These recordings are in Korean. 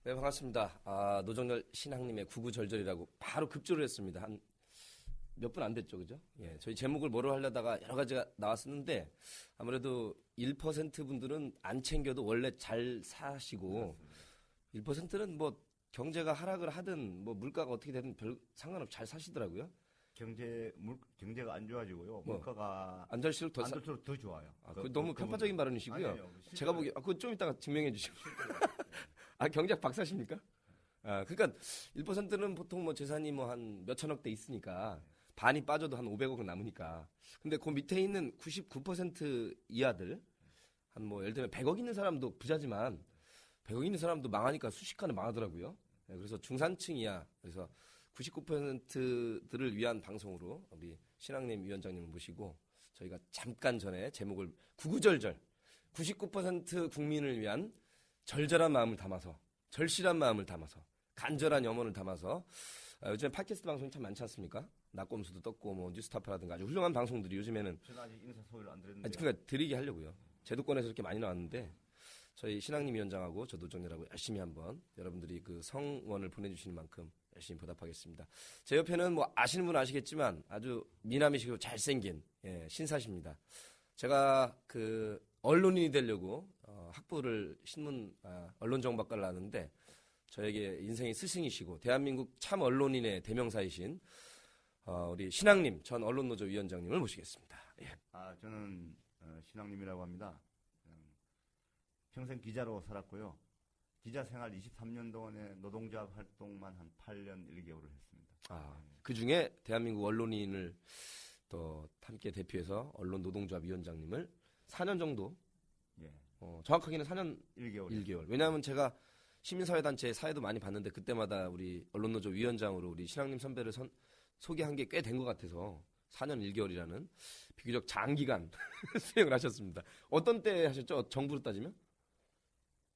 네, 반갑습니다. 노정열 신학님의 구구절절이라고 바로 급조를 했습니다. 한 몇 분 안 됐죠, 그죠? 예, 저희 제목을 뭐로 하려다가 여러 가지가 나왔었는데 아무래도 1% 분들은 안 챙겨도 원래 잘 사시고 1%는 뭐 경제가 하락을 하든 뭐 물가가 어떻게 되든 별 상관없이 잘 사시더라고요. 경제가 안 좋아지고요. 물가가 안 좋을수록 더 좋아요. 그거 너무 편파적인 발언이시고요. 아니에요. 제가 보기에 그거 좀 이따가 증명해 주시고. 경제학 박사십니까? 그러니까 1%는 보통 뭐 재산이 뭐 한 몇천억 대 있으니까 반이 빠져도 한 500억은 남으니까. 근데 그 밑에 있는 99% 이하들 한 뭐 예를 들면 100억 있는 사람도 부자지만 100억 있는 사람도 망하니까 순식간에 망하더라고요. 그래서 중산층 이하 그래서 99%들을 위한 방송으로 우리 신학님 위원장님을 모시고 저희가 잠깐 전에 제목을 구구절절 99% 국민을 위한 절절한 마음을 담아서 절실한 마음을 담아서 간절한 염원을 담아서 요즘에 팟캐스트 방송이 참 많지 않습니까? 낙검수도 떴고 뭐 뉴스타파라든가 아주 훌륭한 방송들이 요즘에는 저는 아직 인사 소개를 안 드렸는데 그러니까 드리게 하려고요. 제도권에서 이렇게 많이 나왔는데 저희 신학님 위원장하고 저 노정렬하고 열심히 한번 여러분들이 그 성원을 보내주시는 만큼 열심히 보답하겠습니다. 제 옆에는 뭐 아시는 분 아시겠지만 아주 미남이시고 잘생긴 신사십니다. 제가 그 언론인이 되려고 학부를 언론정보학과를 나왔는데 저에게 인생의 스승이시고 대한민국 참 언론인의 대명사이신 우리 신학님 전 언론노조 위원장님을 모시겠습니다. 예. 저는 신학님이라고 합니다. 평생 기자로 살았고요. 기자 생활 23년 동안에 노동조합 활동만 한 8년 1개월을 했습니다. 그 중에 대한민국 언론인을 또 함께 대표해서 언론노동조합 위원장님을 4년 정도, 정확하게는 4년 1개월. 왜냐하면 제가 시민사회단체 사회도 많이 봤는데 그때마다 우리 언론노조 위원장으로 우리 신학님 선배를 소개한 게 꽤 된 것 같아서 4년 1개월이라는 비교적 장기간 수행을 하셨습니다. 어떤 때 하셨죠? 정부로 따지면?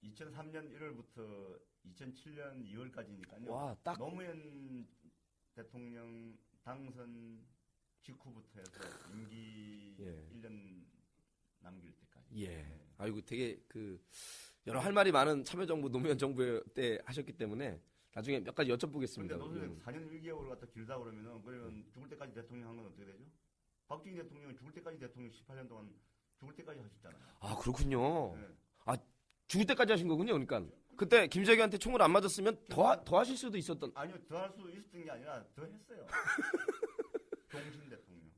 2003년 1월부터 2007년 2월까지니까요. 와, 딱 노무현 대통령 당선 직후부터 해서 임기 1년 남길 때까지. 아이고 되게 여러 할 말이 많은 참여정부 노무현 정부 때 하셨기 때문에 나중에 몇 가지 여쭤보겠습니다. 그런데 4년 1개월 갖다 길다 그러면 죽을 때까지 대통령 한 건 어떻게 되죠? 박정희 대통령은 죽을 때까지 대통령 18년 동안 죽을 때까지 하셨잖아요. 그렇군요. 죽을 때까지 하신 거군요. 그러니까 그때 김정희한테 총을 안 맞았으면 더 하실 수도 있었던. 아니요, 더 할 수 있었던 게 아니라 더 했어요. 종신 대통령.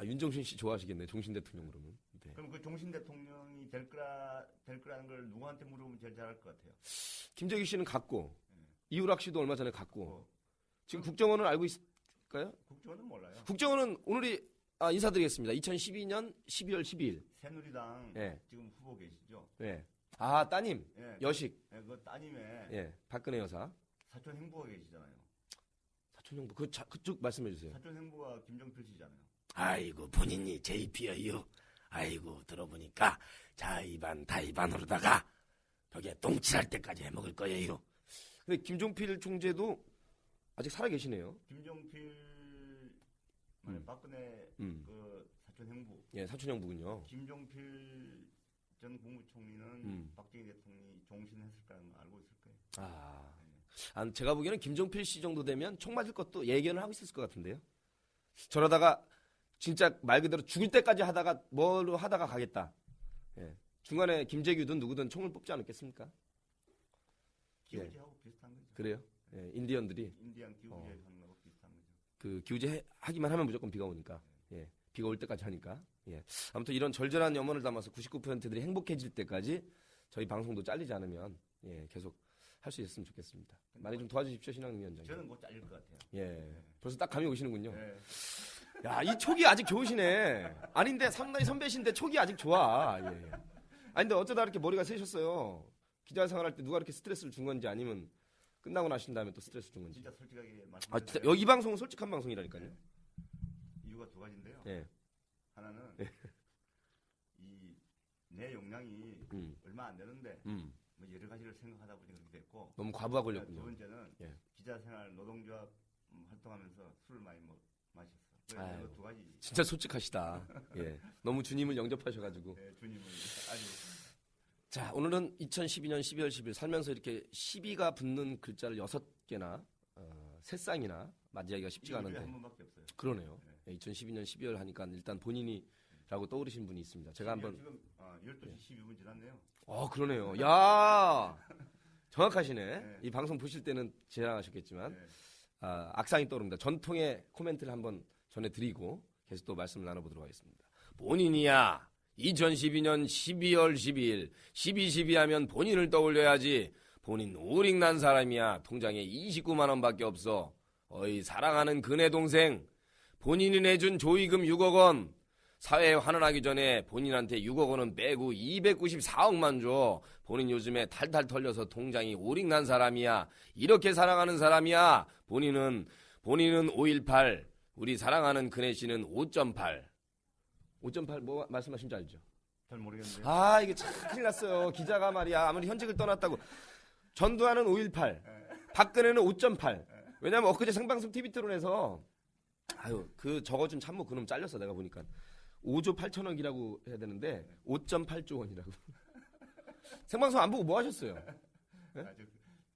윤종신 씨 좋아하시겠네. 종신 대통령 그러면. 네. 그럼 그 종신 대통령이 될 거라는 걸 누구한테 물어보면 제일 잘할 것 같아요. 김정희 씨는 갔고 이우락 씨도 얼마 전에 갔고 지금 국정원은 알고 있을까요? 국정원은 몰라요. 국정원은 오늘이 인사드리겠습니다. 2012년 12월 12일. 새누리당 지금 후보 계시죠? 따님 여식. 그 따님의 박근혜 여사. 사촌 행부가 계시잖아요. 사촌 행부 그쪽 말씀해 주세요. 사촌 행부가 김정필 씨잖아요. 아이고 본인이 JP예요. 아이고 들어보니까 자의반 다의반으로다가 벽에 똥칠할 때까지 해먹을 거예요. 근데 김종필 총재도 아직 살아 계시네요. 김종필 박근혜 그 사촌 형부. 사촌 형부군요. 김종필 전 국무총리는 박정희 대통령이 종신했을 거라는 거 알고 있을 거예요. 제가 보기에는 김종필 씨 정도 되면 총 맞을 것도 예견을 하고 있었을 것 같은데요. 저러다가 진짜 말 그대로 죽을 때까지 하다가 뭐로 하다가 가겠다. 중간에 김재규든 누구든 총을 뽑지 않았겠습니까? 기우제하고 비슷한 거죠. 그래요? 인디언들이. 인디언 기우제 하는 거하고 비슷한 거죠. 그 기우제 하기만 하면 무조건 비가 오니까. 비가 올 때까지 하니까. 아무튼 이런 절절한 염원을 담아서 99%들이 행복해질 때까지 저희 방송도 잘리지 않으면 계속 할 수 있었으면 좋겠습니다. 많이 좀 도와주십시오, 신학님 위원장님. 저는 곧 잘릴 것 같아요. 벌써 딱 감이 오시는군요. 야, 이 촉이 아직 좋으시네. 아닌데 상당히 선배신데 촉이 아직 좋아. 근데 어쩌다 이렇게 머리가 세셨어요. 기자 생활할 때 누가 이렇게 스트레스를 준 건지 아니면 끝나고 나신 다음에 또 스트레스 준 건지. 진짜 솔직하게 말씀드리면 진짜 이 방송은 솔직한 방송이라니까요. 이유가 두 가지인데요. 하나는 내 역량이 얼마 안 되는데 뭐 여러 가지를 생각하다 보니 그렇게 됐고 너무 과부하 걸렸군요. 두 번째는 기자 생활 노동조합 활동하면서 술을 많이 마셨어. 그래서 두 가지. 진짜 솔직하시다. 너무 주님을 영접하셔가지고. 주님을 아주 자, 오늘은 2012년 12월 10일 살면서 이렇게 12가 붙는 글자를 6개나 세 쌍이나 맞이하기가 쉽지가 한 않은데 번밖에 없어요. 그러네요. 2012년 12월 하니까 일단 본인이라고 떠오르신 분이 있습니다. 제가 한번 지금 12시 12분 지났네요. 그러네요. 야, 정확하시네. 네. 이 방송 보실 때는 제안하셨겠지만 네. 악상이 떠오릅니다. 전통의 코멘트를 한번 전해드리고 계속 또 말씀을 나눠보도록 하겠습니다. 본인이야 2012년 12월 12일 12.12 하면 본인을 떠올려야지. 본인 오릭난 사람이야. 통장에 29만 원밖에 없어. 어이 사랑하는 그네 동생. 본인이 내준 조의금 6억 원. 사회에 환원하기 전에 본인한테 6억 원은 빼고 294억만 줘. 본인 요즘에 탈탈 털려서 통장이 오릭난 사람이야. 이렇게 사랑하는 사람이야. 본인은 5.18. 우리 사랑하는 그네 씨는 5.8. 5.8 뭐 말씀하신지 알죠? 잘 모르겠는데요. 이게 참 큰일 났어요. 기자가 말이야. 아무리 현직을 떠났다고. 전두환은 5.18. 박근혜는 5.8. 왜냐면 엊그제 생방송 TV토론에서 그 적어준 참모 그놈 잘렸어 내가 보니까. 5조 8천억이라고 해야 되는데 5.8조 원이라고. 생방송 안 보고 뭐 하셨어요?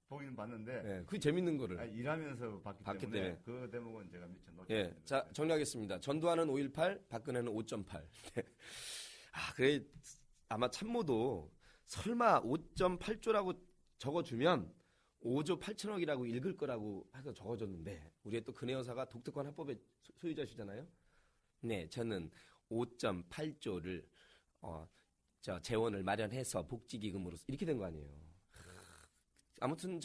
보기는 봤는데 네, 그게 재밌는 거를. 일하면서 봤기 때문에 그 대목은 제가 미처 놓쳤습니다. 예, 자 정리하겠습니다. 전두환은 5.18, 박근혜는 5.8. 그래 아마 참모도 설마 5.8조라고 적어주면 5조 8천억이라고 읽을 거라고 해서 적어줬는데 우리의 또 근혜 여사가 독특한 합법의 소유자시잖아요. 네, 저는 5.8조를 재원을 마련해서 복지기금으로 이렇게 된 거 아니에요. 아무튼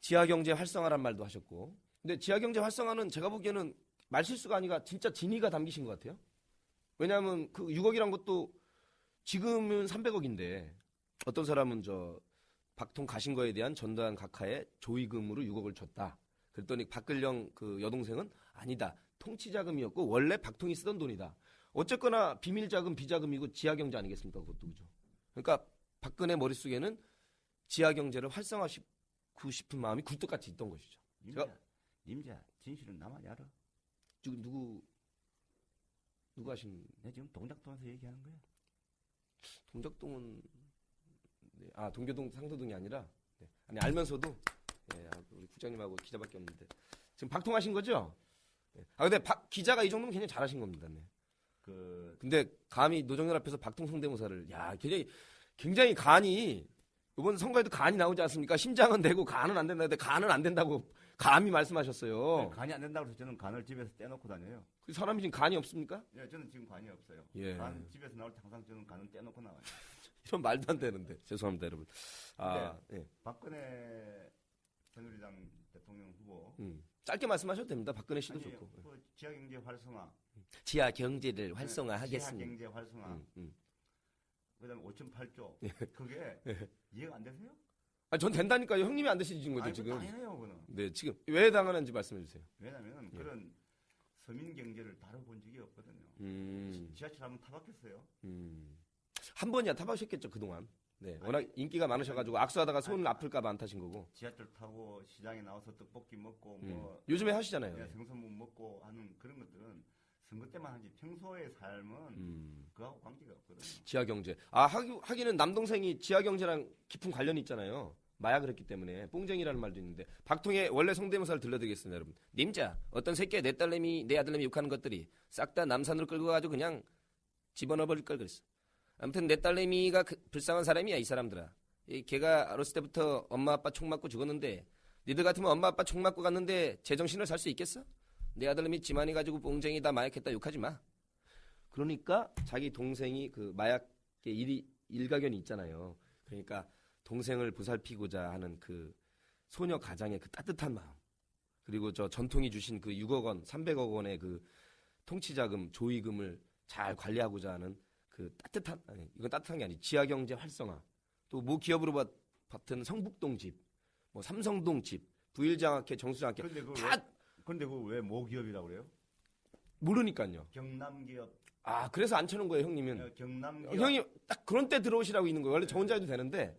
지하경제 활성화란 말도 하셨고, 근데 지하경제 활성화는 제가 보기에는 말실수가 아니라 진짜 진의가 담기신 것 같아요. 왜냐하면 그 6억이란 것도 지금은 300억인데 어떤 사람은 박통 가신 거에 대한 전두환 각하의 조의금으로 6억을 줬다. 그랬더니 박근령 그 여동생은 아니다. 통치자금이었고 원래 박통이 쓰던 돈이다. 어쨌거나 비밀자금, 비자금이고 지하경제 아니겠습니까? 그것도 그죠. 그러니까 박근혜 머릿속에는 지하경제를 활성화시키고 싶은 마음이 굴뚝같이 있던 것이죠. 님자 진실은 나만이 알아. 지금 누구 하신? 내가 지금 동작동에서 얘기하는 거야. 동작동은 동교동 상도동이 아니라 아니 알면서도 우리 국장님하고 기자밖에 없는데 지금 박통하신 거죠? 근데 기자가 이 정도면 굉장히 잘하신 겁니다. 네. 근데 감히 노정열 앞에서 박통 성대모사를 굉장히 간이 이번 선거에도 간이 나오지 않습니까? 심장은 되고 간은 안 된다는데 간은 안 된다고 감히 말씀하셨어요. 간이 안 된다고 해서 저는 간을 집에서 떼놓고 다녀요. 그 사람이 지금 간이 없습니까? 예, 저는 지금 간이 없어요. 예. 간 집에서 나올 때 항상 저는 간은 떼놓고 나와요. 이런 말도 안 되는데 죄송합니다 여러분. 예. 박근혜 새누리당 대통령 후보 짧게 말씀하셔도 됩니다. 박근혜 씨도 좋고. 지하경제 활성화. 지하 경제를 활성화하겠습니다. 지하경제 활성화. 그다음에 5.8조. 그게 이해가 안 되세요? 전 된다니까요. 형님이 안 되시는 거죠 지금. 당연해요, 그는. 네, 지금 왜 당하는지 말씀해 주세요. 왜냐하면 그런 서민 경제를 다뤄본 적이 없거든요. 지하철 한번 타봤겠어요? 한 번이야 타보셨겠죠 그동안. 네, 워낙 인기가 많으셔가지고 악수하다가 손 아플까봐 안 타신 거고. 지하철 타고 시장에 나와서 떡볶이 먹고 요즘에 하시잖아요. 생선무 먹고 하는 그런 것들은 선거 때만 하지 평소의 삶은 그하고 관계가 없거든요. 지하경제. 하기는 남동생이 지하경제랑 깊은 관련이 있잖아요. 마약을 했기 때문에 뽕쟁이라는 말도 있는데 박통의 원래 성대모사를 들려드리겠습니다 여러분. 님자 어떤 새끼야 내 딸내미 내 아들내미 욕하는 것들이 싹 다 남산으로 끌고 가지고 그냥 집어넣어버릴 걸 그랬어. 아무튼 내 딸내미가 불쌍한 사람이야 이 사람들아. 걔가 어렸을 때부터 엄마 아빠 총 맞고 죽었는데 니들 같으면 엄마 아빠 총 맞고 갔는데 제정신을 살 수 있겠어? 내 아들내미 지만이 가지고 뽕쟁이다 마약했다 욕하지 마. 그러니까 자기 동생이 그 마약의 일가견이 있잖아요. 그러니까 동생을 보살피고자 하는 그 소녀 가장의 그 따뜻한 마음, 그리고 전통이 주신 그 6억 원, 300억 원의 그 통치자금, 조의금을 잘 관리하고자 하는 그 이건 따뜻한 게 아니지. 지하경제 활성화. 또 모 기업으로 같은 성북동 집, 뭐 삼성동 집, 부일장학회, 정수장학회. 근데 그거 왜 모기업이라고 그래요? 모르니까요. 경남기업. 그래서 안 쳐놓은 거예요, 형님은. 경남기업. 형이 딱 그런 때 들어오시라고 있는 거예요. 원래 저 혼자 해도 되는데.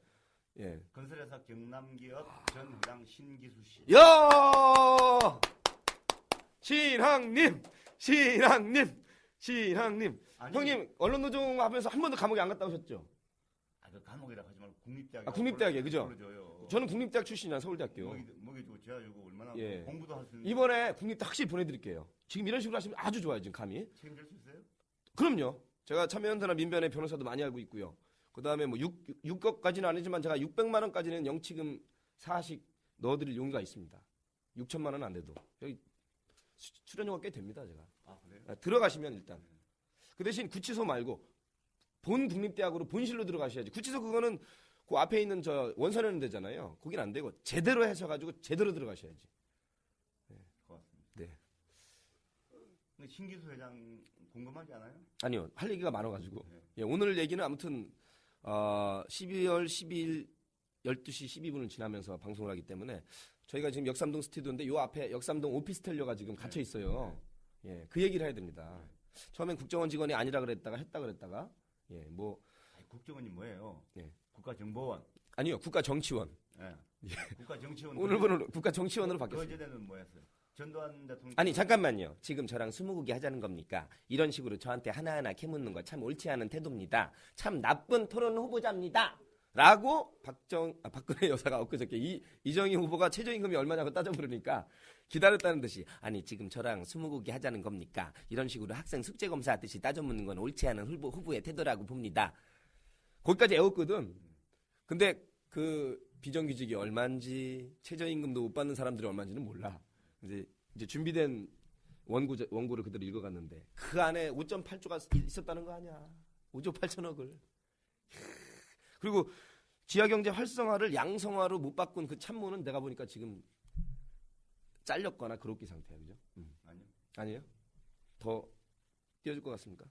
예. 건설회사 경남기업 전 회장 신기수 씨. 야! 신항님. 아니, 형님 언론노동 하면서 한 번도 감옥에 안 갔다 오셨죠? 그 감옥이라 하지 말고 국립대학에. 국립대학에, 그죠? 줘요. 저는 국립대학 출신이야, 서울대학교. 먹이주고 재워주고 얼마나 예. 공부도 할 수 있는. 이번에 국립대 확실히 보내드릴게요. 지금 이런 식으로 하시면 아주 좋아요, 지금 감이. 책임질 수 있어요? 그럼요. 제가 참여연대나 민변의 변호사도 많이 알고 있고요. 그 다음에 뭐 6억까지는 아니지만 제가 600만 원까지는 영치금 사식 넣어드릴 용의가 있습니다. 6천만 원은 안 돼도. 여기 출연료가 꽤 됩니다, 제가. 아, 그래요? 들어가시면 일단. 그 대신 구치소 말고 본 국립대학으로 본실로 들어가셔야지. 구치소 그거는 그 앞에 있는 저 원산하는 데잖아요. 거긴 안 되고 제대로 해서가지고 제대로 들어가셔야지. 고맙습니다. 네. 근데 신기수 회장 궁금하지 않아요? 아니요. 할 얘기가 많아가지고. 네. 예, 오늘 얘기는 아무튼 12월 12일 12시 12분을 지나면서 방송을 하기 때문에 저희가 지금 역삼동 스튜디오인데 요 앞에 역삼동 오피스텔료가 지금 갇혀 있어요. 예, 그 얘기를 해야 됩니다. 처음엔 국정원 직원이 아니라 그랬다가 했다 그랬다가 예, 뭐 아니, 국정원이 뭐예요? 예. 국가정보원. 아니요. 국가정치원. 예. 국가정치원. 오늘부는 국가정치원으로 바뀌었어요. 그전에는 뭐였어요? 전두환 대통령. 아니 잠깐만요. 지금 저랑 스무고개 하자는 겁니까? 이런 식으로 저한테 하나하나 캐묻는 거 참 옳지 않은 태도입니다. 참 나쁜 토론 후보자입니다. 라고 박근혜 여사가 엊그저께 이정희 후보가 최저임금이 얼마냐고 따져 물으니까 기다렸다는 듯이 아니 지금 저랑 스무고개 하자는 겁니까? 이런 식으로 학생 숙제검사 하듯이 따져 묻는 건 옳지 않은 후보의 태도라고 봅니다. 거기까지 애웠거든. 근데 그 비정규직이 얼마인지 최저임금도 못 받는 사람들이 얼마인지는 몰라. 이제 준비된 원고를 그대로 읽어갔는데 그 안에 5.8조가 있었다는 거 아니야. 5조 8천억을. 그리고 지하경제 활성화를 양성화로 못 바꾼 그 참모는 내가 보니까 지금 잘렸거나 그렇게 상태야, 그죠? 아니요. 아니에요? 더 띄워줄 것 같습니까?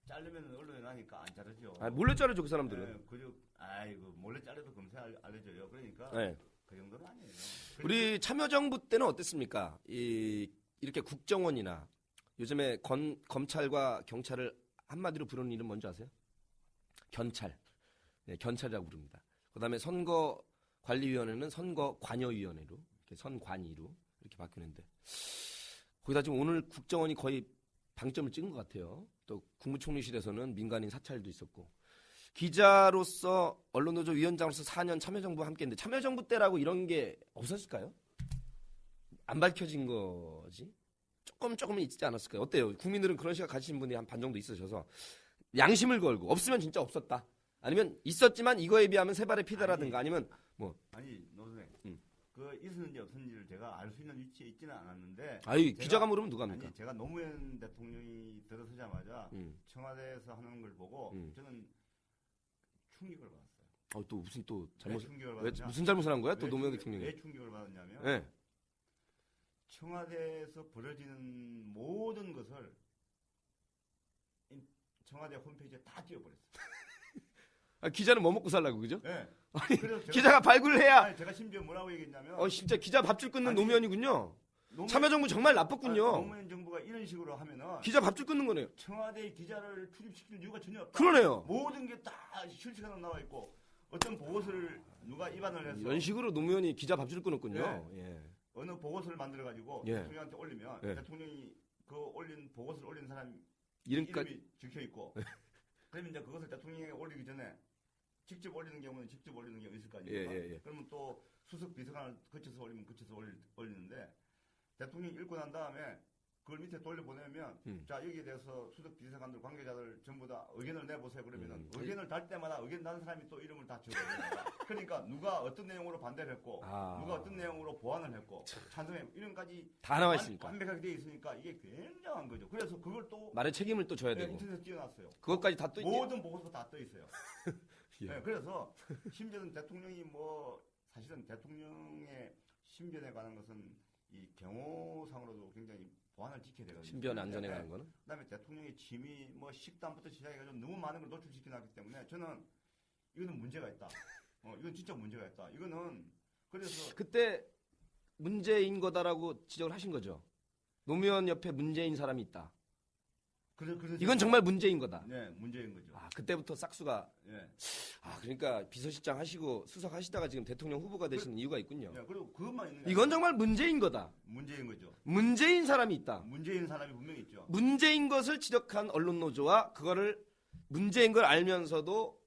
자르면 언론에 나니까 안 자르죠. 몰래 자르죠, 그 사람들은. 네, 그저 아이고 몰래 자르도 검사 알려줘요. 그러니까 네. 그 정도는 아니에요. 우리 참여정부 때는 어땠습니까? 이렇게 국정원이나 요즘에 검찰과 경찰을 한마디로 부르는 이름 뭔지 아세요? 견찰. 네, 견찰이라고 부릅니다. 그 다음에 선거관리위원회는 선거관여위원회로, 이렇게 선관위로 이렇게 바뀌는데, 거기다 지금 오늘 국정원이 거의 방점을 찍은 것 같아요. 또 국무총리실에서는 민간인 사찰도 있었고, 기자로서 언론노조 위원장으로서 4년 참여정부와 함께 했는데, 참여정부 때라고 이런 게 없었을까요? 안 밝혀진 거지? 조금은 있지 않았을까요? 어때요? 국민들은 그런 시각 가지신 분이 한 반 정도 있으셔서, 양심을 걸고, 없으면 진짜 없었다. 아니면 있었지만 이거에 비하면 세 발의 피다라든가 아니면 뭐. 아니, 노선생. 그 있었는지 없었는지를 제가 알 수 있는 위치에 있지는 않았는데. 기자가 물으면 누가 합니까? 아니, 제가 노무현 대통령이 들어서자마자 청와대에서 하는 걸 보고 저는 충격을 받았어요. 또 무슨 또 잘못, 무슨 잘못을 한 거야? 또 노무현 대통령이. 왜 충격을 받았냐면. 네. 청와대에서 벌어지는 모든 것을 청와대 홈페이지에 다 띄워버렸어요. 기자는 뭐 먹고 살라고, 그죠? 네. 아니, 그래서 기자가 발굴을 해야. 아니, 제가 심지어 뭐라고 얘기했냐면. 진짜 기자 밥줄 끊는 노무현이군요. 참여정부 정말 나빴군요. 노무현 정부가 이런 식으로 하면은. 기자 밥줄 끊는 거네요. 청와대 기자를 출입시킬 이유가 전혀 없다. 그러네요. 모든 게 다 실시간으로 나와 있고 어떤 보고서를 누가 입안을 해서. 이런 식으로 노무현이 기자 밥줄 끊었군요. 네. 예. 어느 보고서를 만들어 가지고 예. 대통령한테 올리면 대통령이 그 올린 보고서를 올린 사람 이름이 적혀 있고. 그러면 이제 그것을 대통령에게 올리기 전에 직접 올리는 경우는 직접 올리는 경우 있을 거 아닙니까? 예. 그러면 또 수석 비서관을 거쳐서 올리면 거쳐서 올리는데 대통령이 읽고 난 다음에 그걸 밑에 돌려보내면 자 여기에 대해서 수석 비서관들 관계자들 전부 다 의견을 내보세요. 그러면은 의견을 달 때마다 의견 난 사람이 또 이름을 다 적어요. 그러니까 누가 어떤 내용으로 반대를 했고 누가 어떤 내용으로 보완을 했고 찬성해 이런까지 다 나와 있으니까 완벽하게 돼 있으니까 이게 굉장한 거죠. 그래서 그걸 또 말의 책임을 또 져야 되고 인터넷에 띄워놨어요. 그것까지 다 또 모든 보고서 다 떠 있어요. 예. 네, 그래서 심지어는 대통령이 뭐 사실은 대통령의 신변에 관한 것은 이 경호상으로도 굉장히 보안을 지켜야 되거든요. 신변 안전에 관한 거는. 그다음에 대통령의 취미 뭐 식단부터 시작해가지고 너무 많은 걸 노출시켜놨기 때문에 저는 이거는 문제가 있다. 이건 진짜 문제가 있다. 이거는 그래서 그때 문제인 거다라고 지적을 하신 거죠. 노무현 옆에 문제인 사람이 있다. 이건 정말 문제인 거다. 네, 문제인 거죠. 그때부터 싹수가. 네. 그러니까 비서실장 하시고 수석 하시다가 지금 대통령 후보가 되시는 이유가 있군요. 네, 그리고 그것만 있는 게 이건 정말 문제인 거다. 문제인 거죠. 문제인 사람이 있다. 문제인 사람이 분명히 있죠. 문제인 것을 지적한 언론 노조와 그거를 문제인 걸 알면서도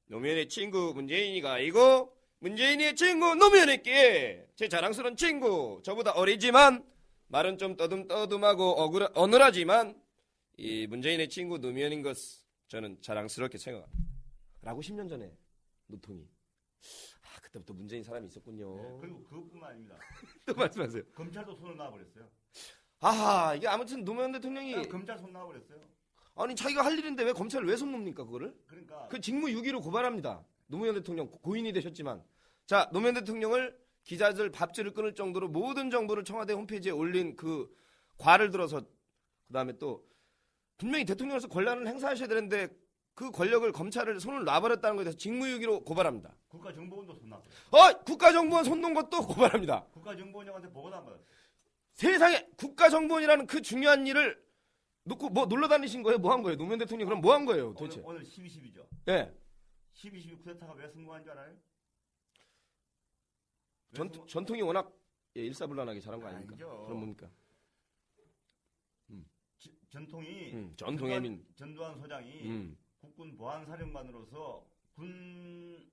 노무현의 친구 문재인이가 아니고 문재인의 친구 노무현에게 제 자랑스러운 친구 저보다 어리지만 말은 좀 떠듬떠듬하고 어눌하지만 이 문재인의 친구 노무현인 것 저는 자랑스럽게 생각합니다. 라고 10년 전에 노통이 그때부터 문재인 사람이 있었군요. 네, 그리고 그것뿐만 아닙니다. 또 말씀하세요. 검찰도 손을 놔버렸어요. 이게 아무튼 노무현 대통령이 검찰 손 놔버렸어요. 아니 자기가 할 일인데 왜 검찰을 왜 손놉니까 그거를? 그러니까 그 직무유기로 고발합니다. 노무현 대통령 고인이 되셨지만 자 노무현 대통령을 기자들 밥줄을 끊을 정도로 모든 정보를 청와대 홈페이지에 올린 그 과를 들어서 그다음에 또 분명히 대통령으로서 권한을 행사하셔야 되는데 그 권력을 검찰을 손을 놔버렸다는 것에 대해서 직무유기로 고발합니다. 국가정보원도 손 놨어요. 국가정보원 손 놓은 것도 고발합니다. 국가정보원장한테 보고도 안 받았어요. 세상에 국가정보원이라는 그 중요한 일을 놓고 뭐 놀러 다니신 거예요? 뭐 한 거예요? 노무현 대통령 그럼 뭐 한 거예요? 도대체? 오늘 12.12죠. 예. 12.12 쿠데타가 왜 성공한 줄 알아요? 전통이 워낙 일사불란하게 잘한 거 아닙니까? 아니죠. 그럼 뭡니까? 전통이 전통의 전두환 소장이 국군 보안사령관으로서 군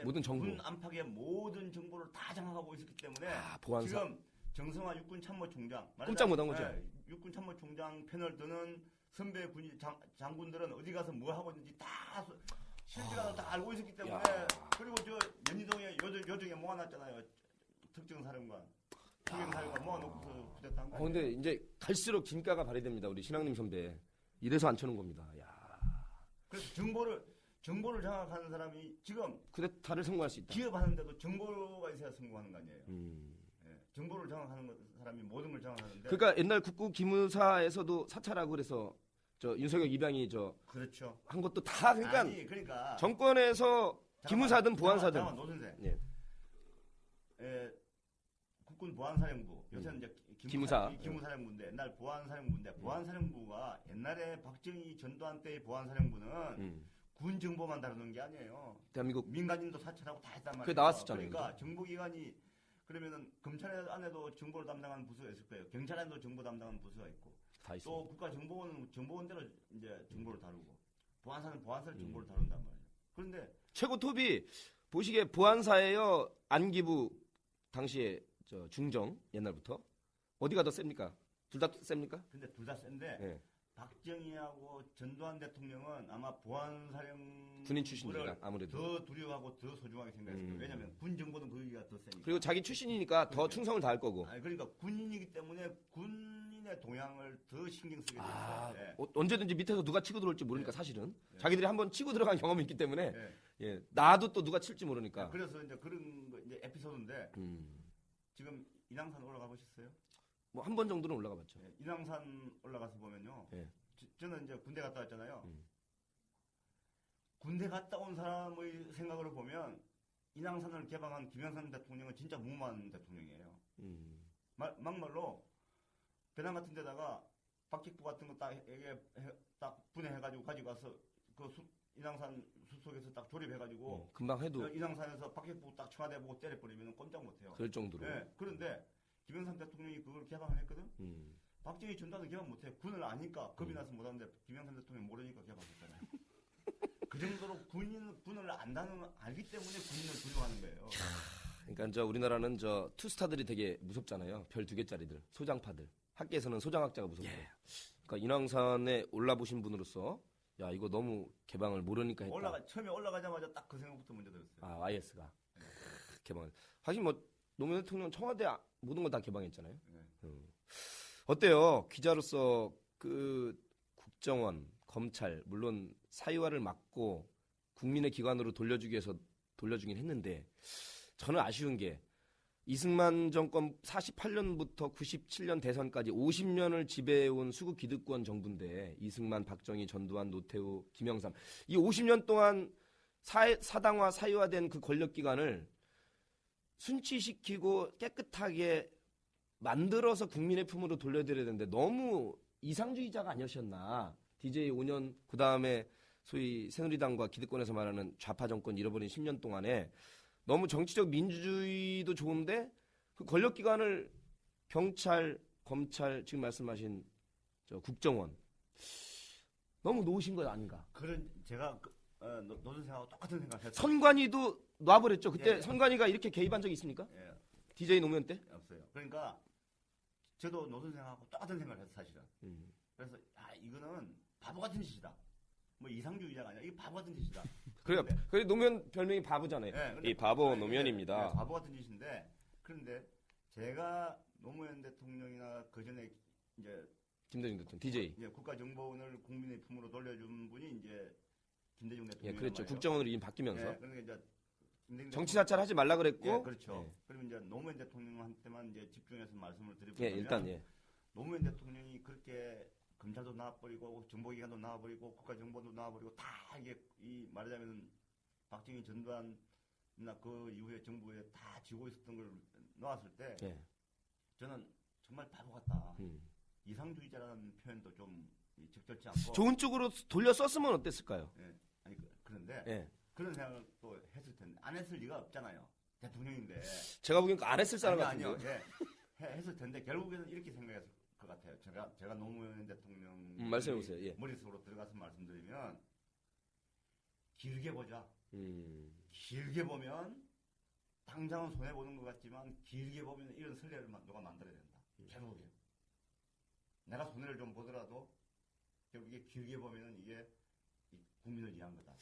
모든 정보. 군 안팎의 모든 정보를 다 장악하고 있었기 때문에 보안사. 지금 정성화 육군 참모총장 꼼짝 못한 거죠. 육군 참모총장 편을 드는 선배 장군들은 어디 가서 뭐 하고 있는지 다 실시간으로 다 알고 있었기 때문에 그리고 저 연희동에 요정에 모아놨잖아요. 특정사령관, 특경사령관 모아놓고서 부대한 거. 근데 이제 갈수록 진가가 발휘됩니다. 우리 신앙님 선배. 이래서 안 쳐는 겁니다. 그래서 정보를 장악하는 사람이 지금 쿠데타를 성공할 수 있다. 기업하는데도 정보가 있어야 성공하는 거 아니에요. 예, 정보를 장악하는 사람이 모든 걸 장악하는데. 그러니까 옛날 국구 기무사에서도 사찰하고 그래서 저 윤석열 입양이 그렇죠. 한 것도 다 그러니까 정권에서 기무사든 보안사든. 잠깐만, 노 선생. 예. 국군 보안사령부 요새는 이제 기무사령부인데 옛날 보안사령부인데 보안사령부가 옛날에 박정희 전두환 때의 보안사령부는 군 정보만 다루는 게 아니에요. 대한민국 민간인도 사찰하고 다 했단 말이에요. 그게 나왔었잖아요. 그러니까 정보기관이 그러면은 검찰 안에도 정보를 담당하는 부서가 있을 거예요. 경찰 안에도 정보 담당하는 부서가 있고 다 있습니다. 또 국가정보원은 정보원대로 이제 정보를 다루고 보안사는 보안사를 정보를 다룬단 말이에요. 그런데 최고 톱이 보시기에 보안사예요. 안기부 당시에 저 중정 옛날부터 어디가 더 셉니까? 둘 다 셉니까? 근데 둘 다 센데 예. 박정희하고 전두환 대통령은 아마 보안사령 군인 출신이니까 아무래도 더 두려워하고 더 소중하게 생각했을 거예요. 왜냐하면 군 정보는 거기가 더 세니까. 그리고 자기 출신이니까 더 충성을 다할 거고. 그러니까 군인이기 때문에 군인의 동향을 더 신경 쓰게 됐어요. 언제든지 밑에서 누가 치고 들어올지 모르니까 사실은 자기들이 한번 치고 들어간 경험이 있기 때문에 나도 또 누가 칠지 모르니까. 그래서 이제 그런 거 이제 에피소드인데 지금 인왕산 올라가 보셨어요? 뭐 한 번 정도는 올라가 봤죠. 인왕산 올라가서 보면요. 저는 이제 군대 갔다 왔잖아요. 군대 갔다 온 사람의 생각으로 보면 인왕산을 개방한 김영삼 대통령은 진짜 무모한 대통령이에요. 막말로 배낭 같은 데다가 박격포 같은 거 딱 분해해가지고 가지고 와서 그 인왕산 숲속에서 딱 조립해가지고 금방 해도 인왕산에서 박격포 딱 청와대 보고 때려버리면 꼼짝 못해요. 그럴 정도로. 그런데 김영삼 대통령이 그걸 개방을 했거든. 박정희 전두환은 개방 못해. 군을 아니까 겁이 나서 못하는데 김영삼 대통령이 모르니까 개방했잖아요. 그 정도로 군을 알기 때문에 군인을 두려워하는 거예요. 그러니까 우리나라는 투스타들이 되게 무섭잖아요. 별 2개짜리들, 소장파들. 학계에서는 소장학자가 무섭고. 그러니까 인왕산에 올라보신 분으로서 야 이거 너무 개방을 모르니까 했다. 처음에 올라가자마자 딱 그 생각부터 먼저 들었어요. YS가 개방을. 사실 뭐 노무현 대통령 청와대 모든 걸 다 개방했잖아요. 어때요? 기자로서 그 국정원, 검찰 물론 사유화를 막고 국민의 기관으로 돌려주기 위해서 돌려주긴 했는데 저는 아쉬운 게 이승만 정권 48년부터 97년 대선까지 50년을 지배해온 수구 기득권 정부인데 이승만, 박정희, 전두환, 노태우, 김영삼 이 50년 동안 사당화, 사유화된 그 권력기관을 순치시키고 깨끗하게 만들어서 국민의 품으로 돌려드려야 되는데 너무 이상주의자가 아니었나. DJ 5년 그 다음에 소위 새누리당과 기득권에서 말하는 좌파 정권 잃어버린 10년 동안에 너무 정치적 민주주의도 좋은데 그 권력기관을 경찰, 검찰 지금 말씀하신 국정원 너무 놓으신 것 아닌가? 제가 노선생하고 똑같은 생각을 했어요. 선관위도 놔버렸죠. 그때 예. 선관위가 이렇게 개입한 적이 있습니까? 예, DJ 노무현 때? 없어요. 그러니까 저도 노선생하고 똑같은 생각을 했어 사실은. 그래서 이거는 바보 같은 짓이다. 뭐 이상주의자가 아니라 이거 바보 같은 짓이다. 그래요. 그래 노무현 별명이 바보잖아요. 근데 이 바보 아니, 노무현입니다. 바보 같은 짓인데 그런데 제가 노무현 대통령이나 그 전에 이제 김대중 대통령, DJ. 이제 국가정보원을 국민의 품으로 돌려준 분이 이제 김대중 예, 대통령. 그랬죠. 국정원으로 이미 바뀌면서 그러니까 이제 김대중 정치 사찰 하지 말라 그랬고. 예, 그렇죠. 예. 그러면 이제 노무현 대통령한테만 이제 집중해서 말씀을 드리고 예, 일단 예. 노무현 대통령이 그렇게 검찰도 나와버리고 정보기관도 나와버리고 국가정보도 나와버리고 다 이게 이 말하자면 박정희 전두환이나 그 이후에 정부에 다 쥐고 있었던 걸 놓았을 때 예. 저는 정말 바보 같다. 이상주의자라는 표현도 좀 적절치 않고 좋은 쪽으로 돌려 썼으면 어땠을까요? 예, 아니 그런데 예. 그런 생각도 했을 텐데 안 했을 리가 없잖아요. 대통령인데 제가 보기엔 안 했을 사람 같은데요. 아니요. 예, 했을 텐데 결국에는 이렇게 생각했을 것 같아요. 제가 노무현 대통령 말씀해 보세요. 예. 머릿속으로 들어가서 말씀드리면 길게 보자. 길게 보면 당장은 손해 보는 것 같지만 길게 보면 이런 선례를 누가 만들어야 된다. 결국에 내가 손해를 좀 보더라도 결국에 길게 보면은 이게 국민을 위한 거다.